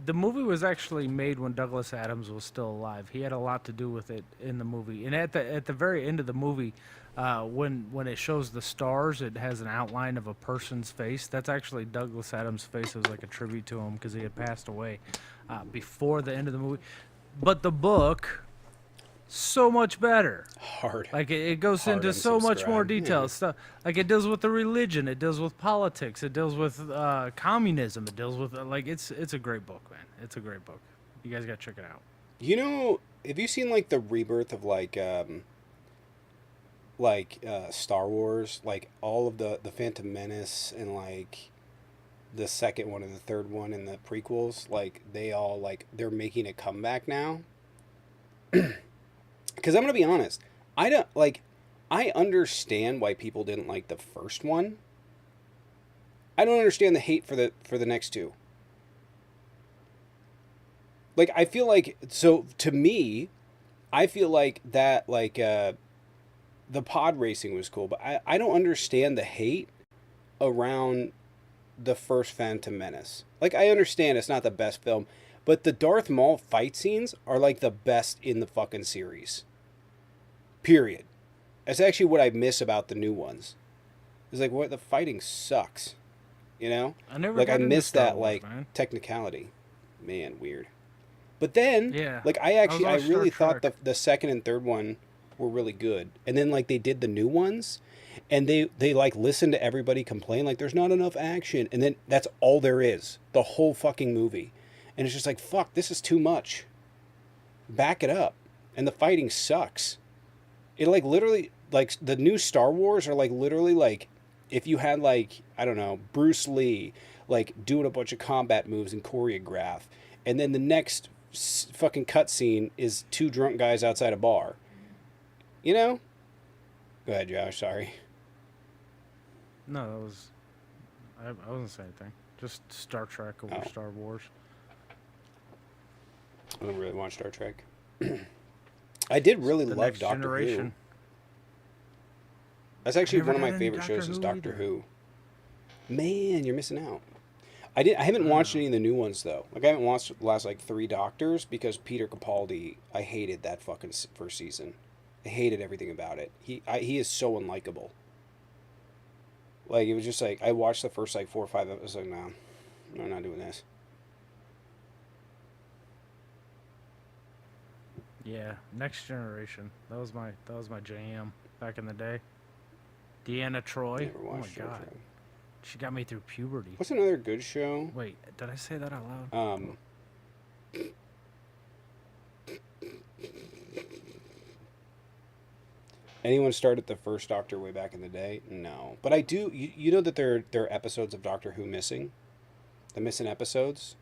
The movie was actually made when Douglas Adams was still alive. He had a lot to do with it in the movie. And at the very end of the movie, when it shows the stars, it has an outline of a person's face. That's actually Douglas Adams' face. It was like a tribute to him because he had passed away before the end of the movie. But the book, so much better. Hard. Like it goes Hard into so much more unsubscribe. detail. Yeah. Stuff like it deals with the religion, it deals with politics, it deals with communism, it deals with like it's a great book, man. It's a great book. You guys gotta check it out. You know, have you seen like the rebirth of like Star Wars, like all of the Phantom Menace and like the second one and the third one and the prequels, like they all like they're making a comeback now. Because I'm gonna be honest, I understand why people didn't like the first one. I don't understand the hate for the next two. Like I feel like, so to me, I feel like that like the pod racing was cool, but I don't understand the hate around the first Phantom Menace. Like I understand it's not the best film, but the Darth Maul fight scenes are like the best in the fucking series. Period. That's actually what I miss about the new ones. It's like, what, the fighting sucks. You know? I never like got I into miss Star that Wars, like man. technicality. Man, weird. But then Yeah. like I was really Star thought Trek. the second and third one were really good. And then like they did the new ones and they like listened to everybody complain like there's not enough action, and then that's all there is. The whole fucking movie. And it's just like, fuck, this is too much. Back it up. And the fighting sucks. It like literally, like the new Star Wars are like literally like if you had like, I don't know, Bruce Lee like doing a bunch of combat moves and choreograph, and then the next fucking cutscene is two drunk guys outside a bar. You know? Go ahead, Josh. Sorry. No, that was I wasn't saying anything. Just Star Trek over Oh. Star Wars. I don't really watch Star Trek. I did really The love Next Doctor Who. Generation. That's actually never one of my got into favorite Doctor shows is Who Doctor either. Who. Man, you're missing out. I haven't watched any of the new ones though. Like I haven't watched the last like 3 Doctors because Peter Capaldi. I hated that fucking first season. I hated everything about it. He is so unlikable. Like it was just like I watched the first like 4 or 5 episodes. Like no, I'm not doing this. Yeah, Next Generation. That was my jam back in the day. Deanna Troy. Never Oh my watched Star god. Trek. She got me through puberty. What's another good show? Wait, did I say that out loud? Anyone started the first Doctor way back in the day? No, but I do. You know that there are episodes of Doctor Who missing, the missing episodes,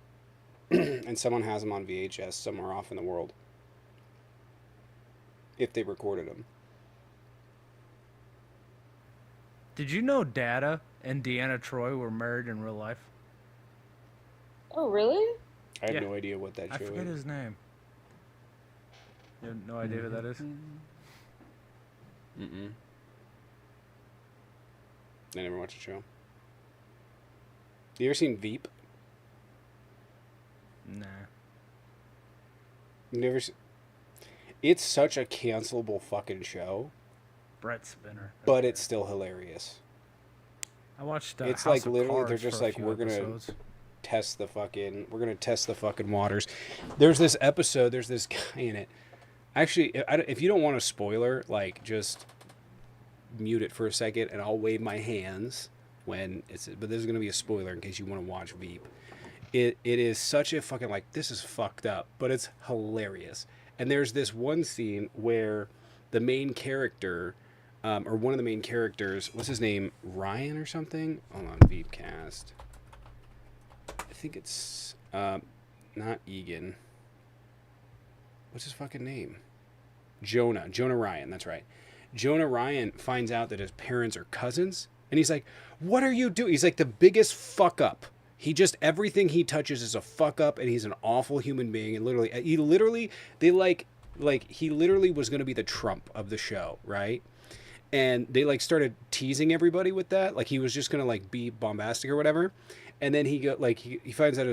and someone has them on VHS somewhere off in the world. If they recorded them. Did you know Data and Deanna Troy were married in real life? Oh, really? I have Yeah. no idea what that I show forget is. his name. You have no idea who that is? Mm-mm. I never watched the show. You ever seen Veep? Nah. You never. It's such a cancelable fucking show, Brett Spinner. That's but right. it's still hilarious. I watched. It's House like of literally they're Cards just for a like few we're gonna episodes. test the fucking waters. There's this episode. There's this guy in it. Actually, if you don't want a spoiler, like just mute it for a second, and I'll wave my hands when it's. But there's gonna be a spoiler in case you want to watch Veep. It is such a fucking like this is fucked up, but it's hilarious. And there's this one scene where the main character, or one of the main characters, what's his name, Ryan or something? Hold on, Veepcast. I think it's not Egan. What's his fucking name? Jonah Ryan. That's right. Jonah Ryan finds out that his parents are cousins, and he's like, "What are you doing?" He's like the biggest fuck up. He just everything he touches is a fuck up, and he's an awful human being. And literally, he literally was going to be the Trump of the show, right? And they like started teasing everybody with that, like he was just going to like be bombastic or whatever. And then he finds out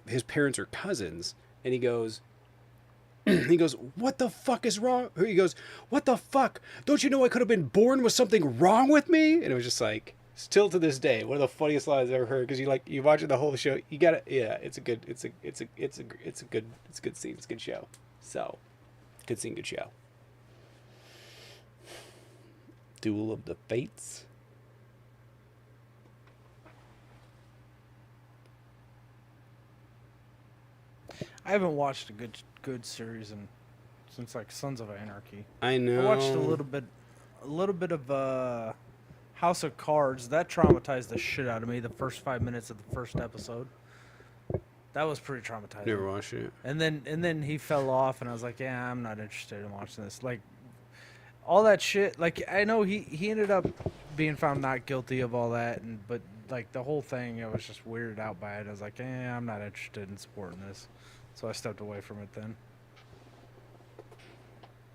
his parents are cousins, and he goes, "What the fuck is wrong?" He goes, "What the fuck? Don't you know I could have been born with something wrong with me?" And it was just like, still to this day, one of the funniest lines I've ever heard. Because you watching the whole show, you gotta, yeah, it's a good scene, it's a good show. So, good scene, good show. Duel of the Fates. I haven't watched a good series since like Sons of Anarchy. I know. I watched a little bit of House of Cards. That traumatized the shit out of me. The first 5 minutes of the first episode. That was pretty traumatizing. Never watched it. And then he fell off, and I was like, yeah, I'm not interested in watching this. Like all that shit. Like I know he ended up being found not guilty of all that, but like the whole thing, I was just weirded out by it. I was like, I'm not interested in supporting this. So I stepped away from it then.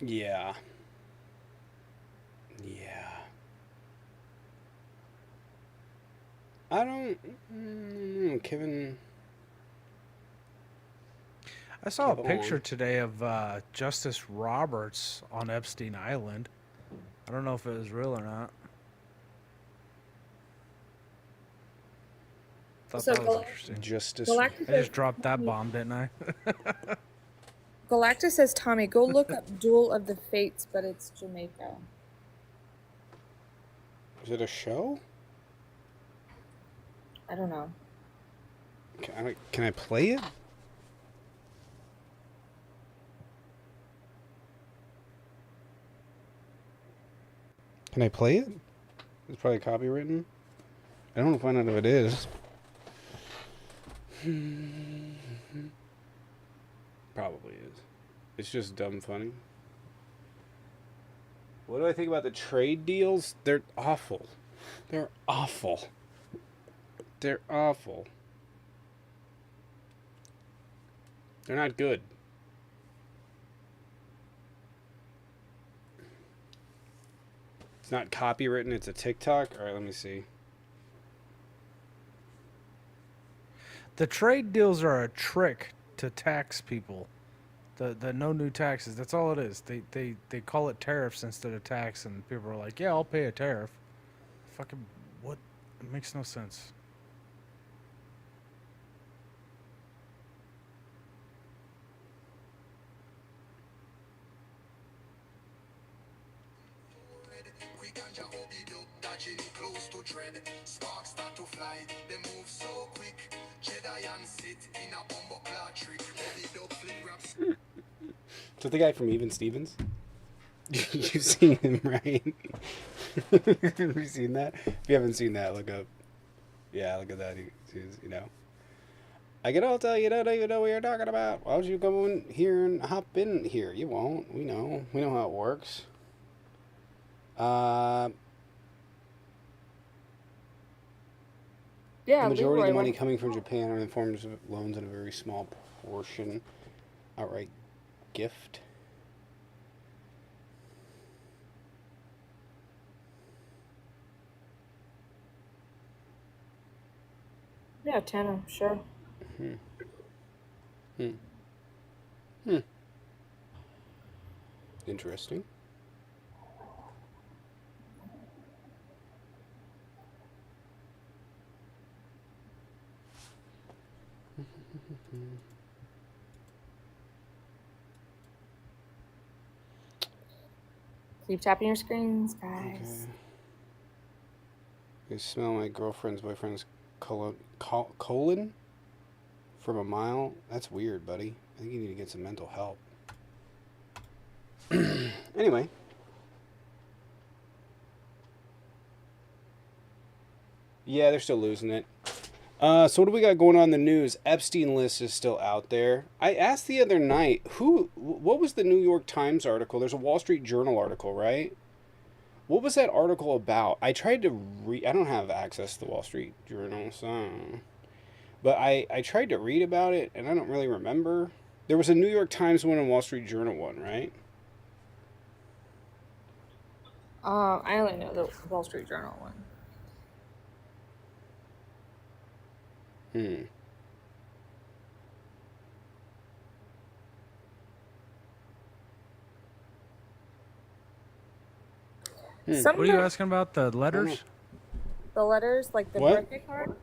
Yeah. I don't. Kevin. I saw a picture today of Justice Roberts on Epstein Island. I don't know if it was real or not. Thought So that was interesting. Justice. I just dropped that bomb, didn't I? Galactus says, Tommy, go look up Duel of the Fates, but it's Jamaica. Is it a show? I don't know. Can I play it? Can I play it? It's probably copywritten. I don't want to find out if it is. Probably is. It's just dumb funny. What do I think about the trade deals? They're awful. They're awful. They're awful. They're not good. It's not copywritten, it's a TikTok. All right, let me see. The trade deals are a trick to tax people. The no new taxes. That's all it is. They call it tariffs instead of tax, and people are like, yeah, I'll pay a tariff. Fucking what? It makes no sense. Is that the guy from Even Stevens? You've seen him, right? Have you seen that? If you haven't seen that, look up. Yeah, look at that. He's, I can all tell you don't even know what you're talking about. Why don't you come in here and hop in here? You won't. We know. We know how it works. Yeah, The majority of Leroy the money went- coming from Japan are in the forms of loans and a very small portion outright gift. Yeah, Tana, sure. Interesting. Keep tapping your screens, guys. Okay. You smell my girlfriend's boyfriend's colon from a mile. That's weird, buddy. I think you need to get some mental help. Anyway. Yeah, they're still losing it. So what do we got going on in the news? Epstein list is still out there. I asked the other night, what was the New York Times article? There's a Wall Street Journal article, right? What was that article about? I tried to read. I don't have access to the Wall Street Journal, so. But I tried to read about it, and I don't really remember. There was a New York Times one and Wall Street Journal one, right? I only know the Wall Street Journal one. What are you asking about? The letters? The letters, like the What? birthday card?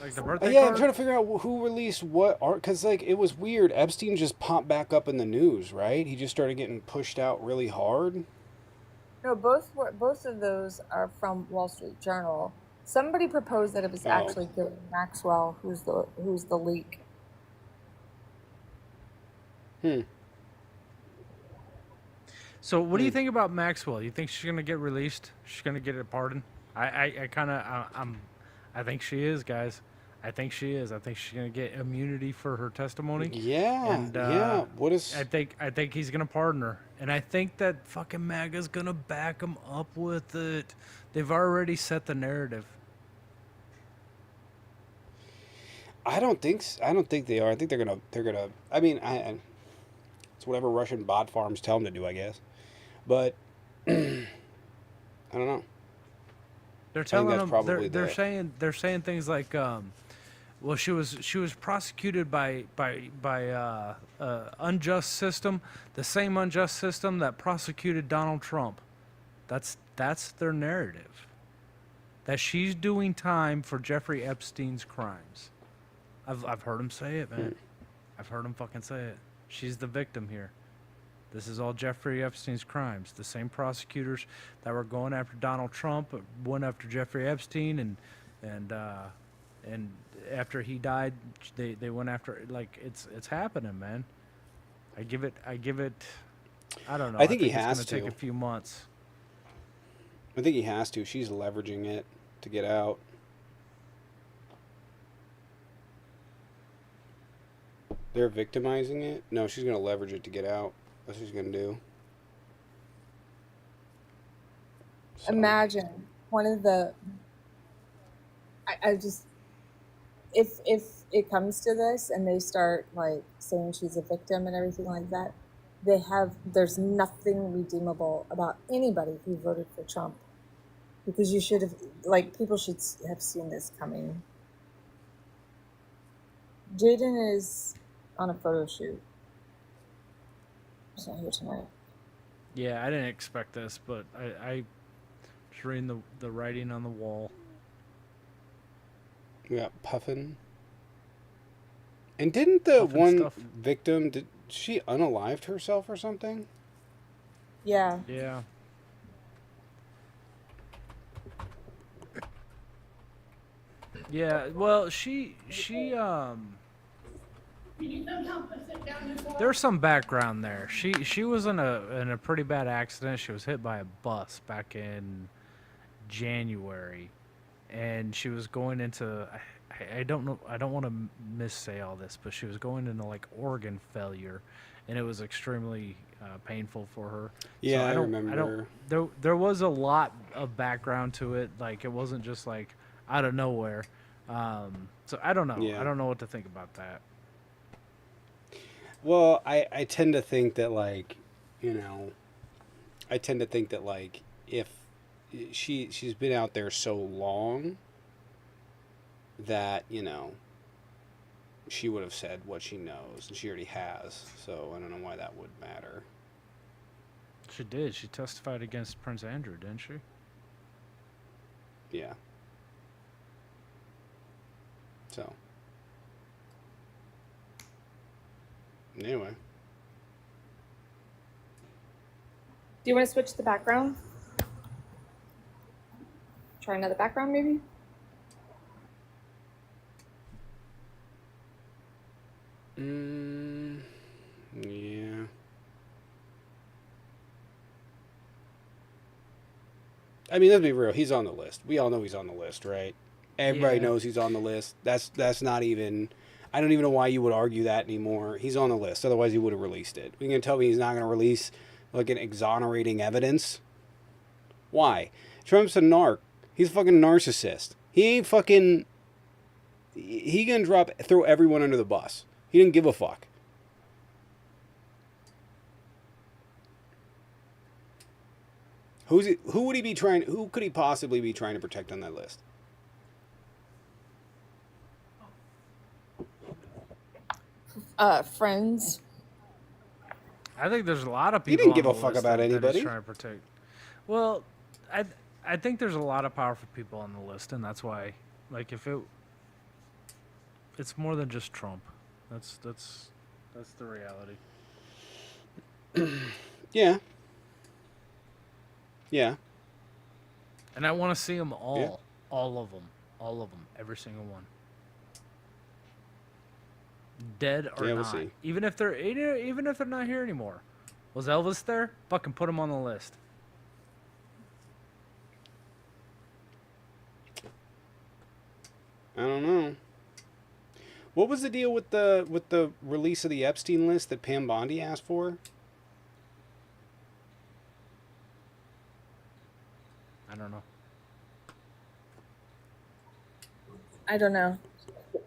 Like the birthday Yeah, card? I'm trying to figure out who released what art, because like it was weird. Epstein just popped back up in the news, right? He just started getting pushed out really hard. No, both of those are from Wall Street Journal. Somebody proposed that it was actually Ghislaine Maxwell who's the leak. So what do you think about Maxwell? You think she's gonna get released? She's gonna get a pardon? I think she is, guys. I think she is. I think she's gonna get immunity for her testimony. Yeah, And, yeah. What is? I think he's gonna pardon her, and I think that fucking MAGA's gonna back him up with it. They've already set the narrative. I don't think they are. I think they're gonna. I mean, it's whatever Russian bot farms tell them to do, I guess. But I don't know. They're think telling that's them probably they're saying things like, well, she was prosecuted by unjust system, the same unjust system that prosecuted Donald Trump. That's their narrative. That she's doing time for Jeffrey Epstein's crimes. I've heard him say it, man. I've heard him fucking say it. She's the victim here. This is all Jeffrey Epstein's crimes. The same prosecutors that were going after Donald Trump went after Jeffrey Epstein, and after he died, they went after, like, it's happening, man. I give it. I don't know. I think he has it's gonna to. take a few months. I think he has to. She's leveraging it to get out. They're victimizing it? No, she's going to leverage it to get out. That's what she's going to do. So. Imagine one of the. I just, if it comes to this and they start like saying she's a victim and everything like that, there's nothing redeemable about anybody who voted for Trump, because you should have, like, people should have seen this coming. Jaden is on a photo shoot. He's not here tonight. Yeah, I didn't expect this, but I was reading the writing on the wall. We got Puffin. And didn't the Puffin one stuff. victim, did she unalived herself or something? Yeah. Yeah. Yeah, well, she there's some background there. She was in a pretty bad accident. She was hit by a bus back in January, and she was going into, I don't know, I don't want to missay all this, but she was going into like organ failure, and it was extremely painful for her. Yeah, So I don't- remember. There was a lot of background to it. Like, it wasn't just like out of nowhere. So I don't know. Yeah. I don't know what to think about that. Well, I tend to think that, like, you know, I tend to think that, like, if she's been out there so long that, you know, she would have said what she knows, and she already has. So I don't know why that would matter. She did. She testified against Prince Andrew, didn't she? Yeah. So. Anyway. Do you want to switch the background? Try another background, maybe? Yeah. I mean, let's be real. He's on the list. We all know he's on the list, right? Everybody Yeah. knows he's on the list. That's not even. I don't even know why you would argue that anymore. He's on the list. Otherwise, he would have released it. You're gonna tell me he's not gonna release like an exonerating evidence? Why? Trump's a narc. He's a fucking narcissist. He ain't fucking. He gonna throw everyone under the bus. He didn't give a fuck. Who would he be trying? Who could he possibly be trying to protect on that list? Friends. I think there's a lot of people. He didn't on give the a fuck list about that he's anybody. trying to protect. Well, I think there's a lot of powerful people on the list, and that's why, like, if it's more than just Trump. That's the reality. Yeah. Yeah. And I want to see them all, Yeah. all of them, every single one. Dead or Yeah, we'll not, see. even if they're not here anymore. Was Elvis there? Fucking put him on the list. I don't know. What was the deal with the release of the Epstein list that Pam Bondi asked for? I don't know. I don't know.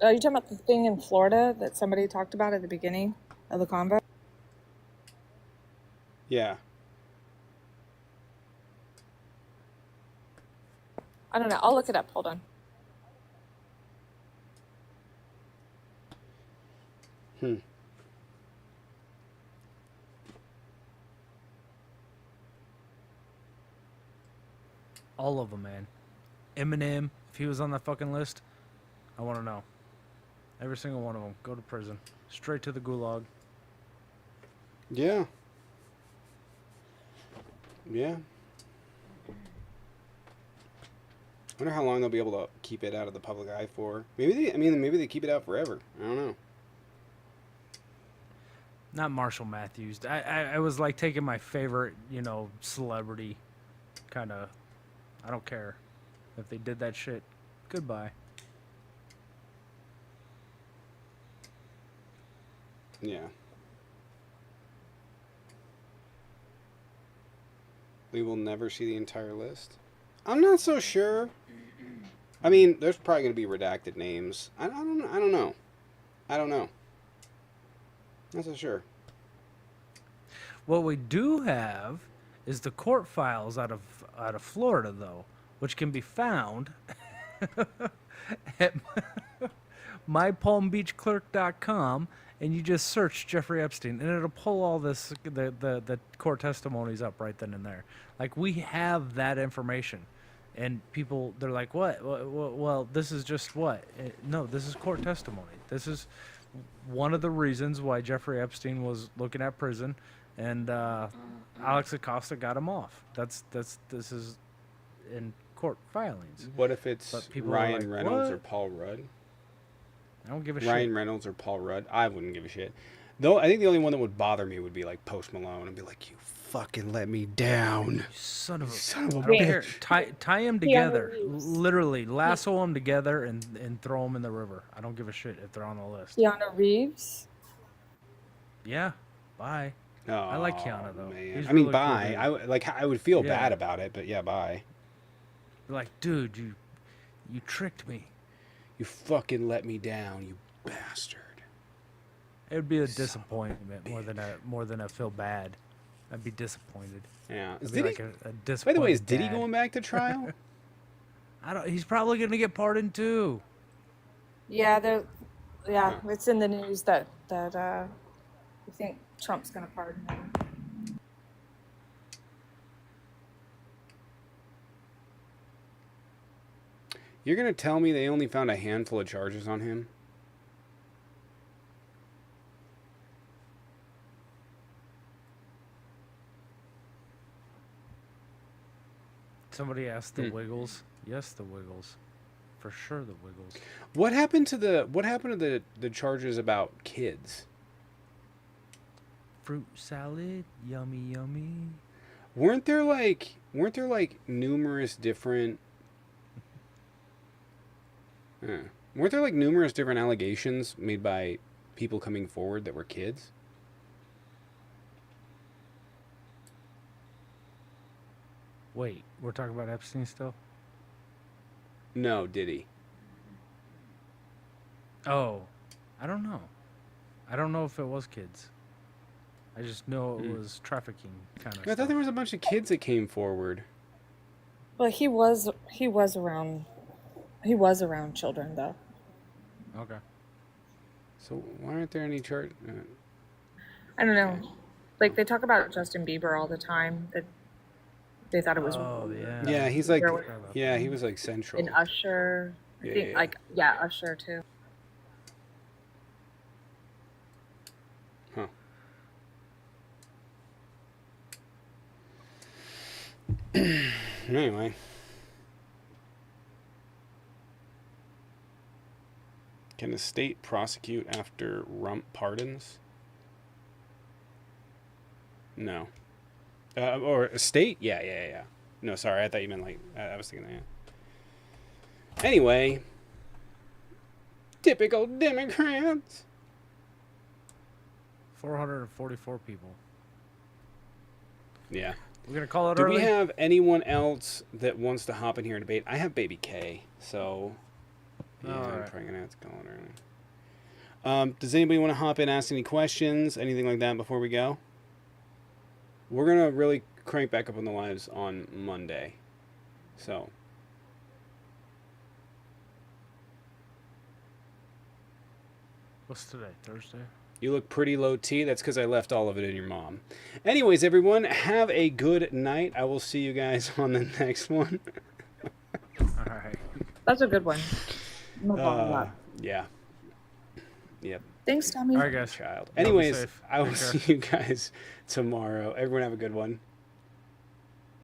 Are you talking about the thing in Florida that somebody talked about at the beginning of the convo? Yeah. I don't know. I'll look it up. Hold on. All of them, man. Eminem, if he was on that fucking list, I want to know. Every single one of them. Go to prison. Straight to the gulag. Yeah. Yeah. I wonder how long they'll be able to keep it out of the public eye for. Maybe they keep it out forever. I don't know. Not Marshall Matthews. I was like taking my favorite, celebrity kind of. I don't care. If they did that shit, goodbye. Yeah. We will never see the entire list. I'm not so sure. I mean, there's probably going to be redacted names. I don't know. I don't know. Not so sure. What we do have is the court files out of Florida, though, which can be found at mypalmbeachclerk.com, and you just search Jeffrey Epstein, and it'll pull all this the court testimonies up right then and there. Like, we have that information, and people, they're like, what? Well, this is just what? No, this is court testimony. This is one of the reasons why Jeffrey Epstein was looking at prison, and Alex Acosta got him off. This is in court filings. What if it's But people are Ryan like, Reynolds "What?" or Paul Rudd? I don't give a Ryan shit. Reynolds or Paul Rudd? I wouldn't give a shit. Though I think the only one that would bother me would be like Post Malone and be like, you fucking let me down. Son of a Son of a I don't care. bitch. Tie them together. Literally, lasso them together and throw them in the river. I don't give a shit if they're on the list. Keanu Reeves. Yeah. Bye. Oh, I like Keanu, though. Man. He's I mean, really cool, bye. dude. I would feel Yeah. bad about it, but yeah, bye. You're like, dude, you tricked me. You fucking let me down, you bastard. It would be a disappointment more than a feel bad. I'd be disappointed. Yeah. I'd be Diddy, like a by disappointed the way, is Diddy dad. going back to trial? He's probably gonna get pardoned too. Yeah, it's in the news that I think Trump's gonna pardon him. You're going to tell me they only found a handful of charges on him? Somebody asked the Wiggles. Yes, the Wiggles. For sure, the Wiggles. What happened to the charges about kids? Fruit salad, yummy, yummy. Weren't there like numerous different weren't there like numerous different allegations made by people coming forward that were kids? Wait, we're talking about Epstein still? No, did he? Oh, I don't know. I don't know if it was kids. I just know it was trafficking kind of I thought there was a bunch of kids that came forward. Well, he was around children though. Okay. So why aren't there any charges? I don't know. Like they talk about Justin Bieber all the time. That they thought it was. Oh yeah. Yeah, he's like There was- yeah, he was like central. And Usher. I Yeah, think yeah. like yeah, Usher too. Huh. Anyway. Can the state prosecute after rump pardons? No. Or a state? Yeah. No, sorry. I thought you meant like... I was thinking that. Anyway. Typical Democrats. 444 people. Yeah. We're gonna call it Do early. we have anyone else that wants to hop in here and debate? I have Baby K, so... Yeah, I'm Alright. probably going to have to call it early. Does anybody want to hop in, ask any questions, anything like that before we go? We're going to really crank back up on the lives on Monday. So... What's today? Thursday? You look pretty low T. That's because I left all of it in your mom. Anyways, everyone, have a good night. I will see you guys on the next one. All right. That's a good one. No problem. Yeah. Yep. Thanks, Tommy. All right, guys. Child. Y'all be Anyways, safe. I will Take care. see you guys tomorrow. Everyone have a good one.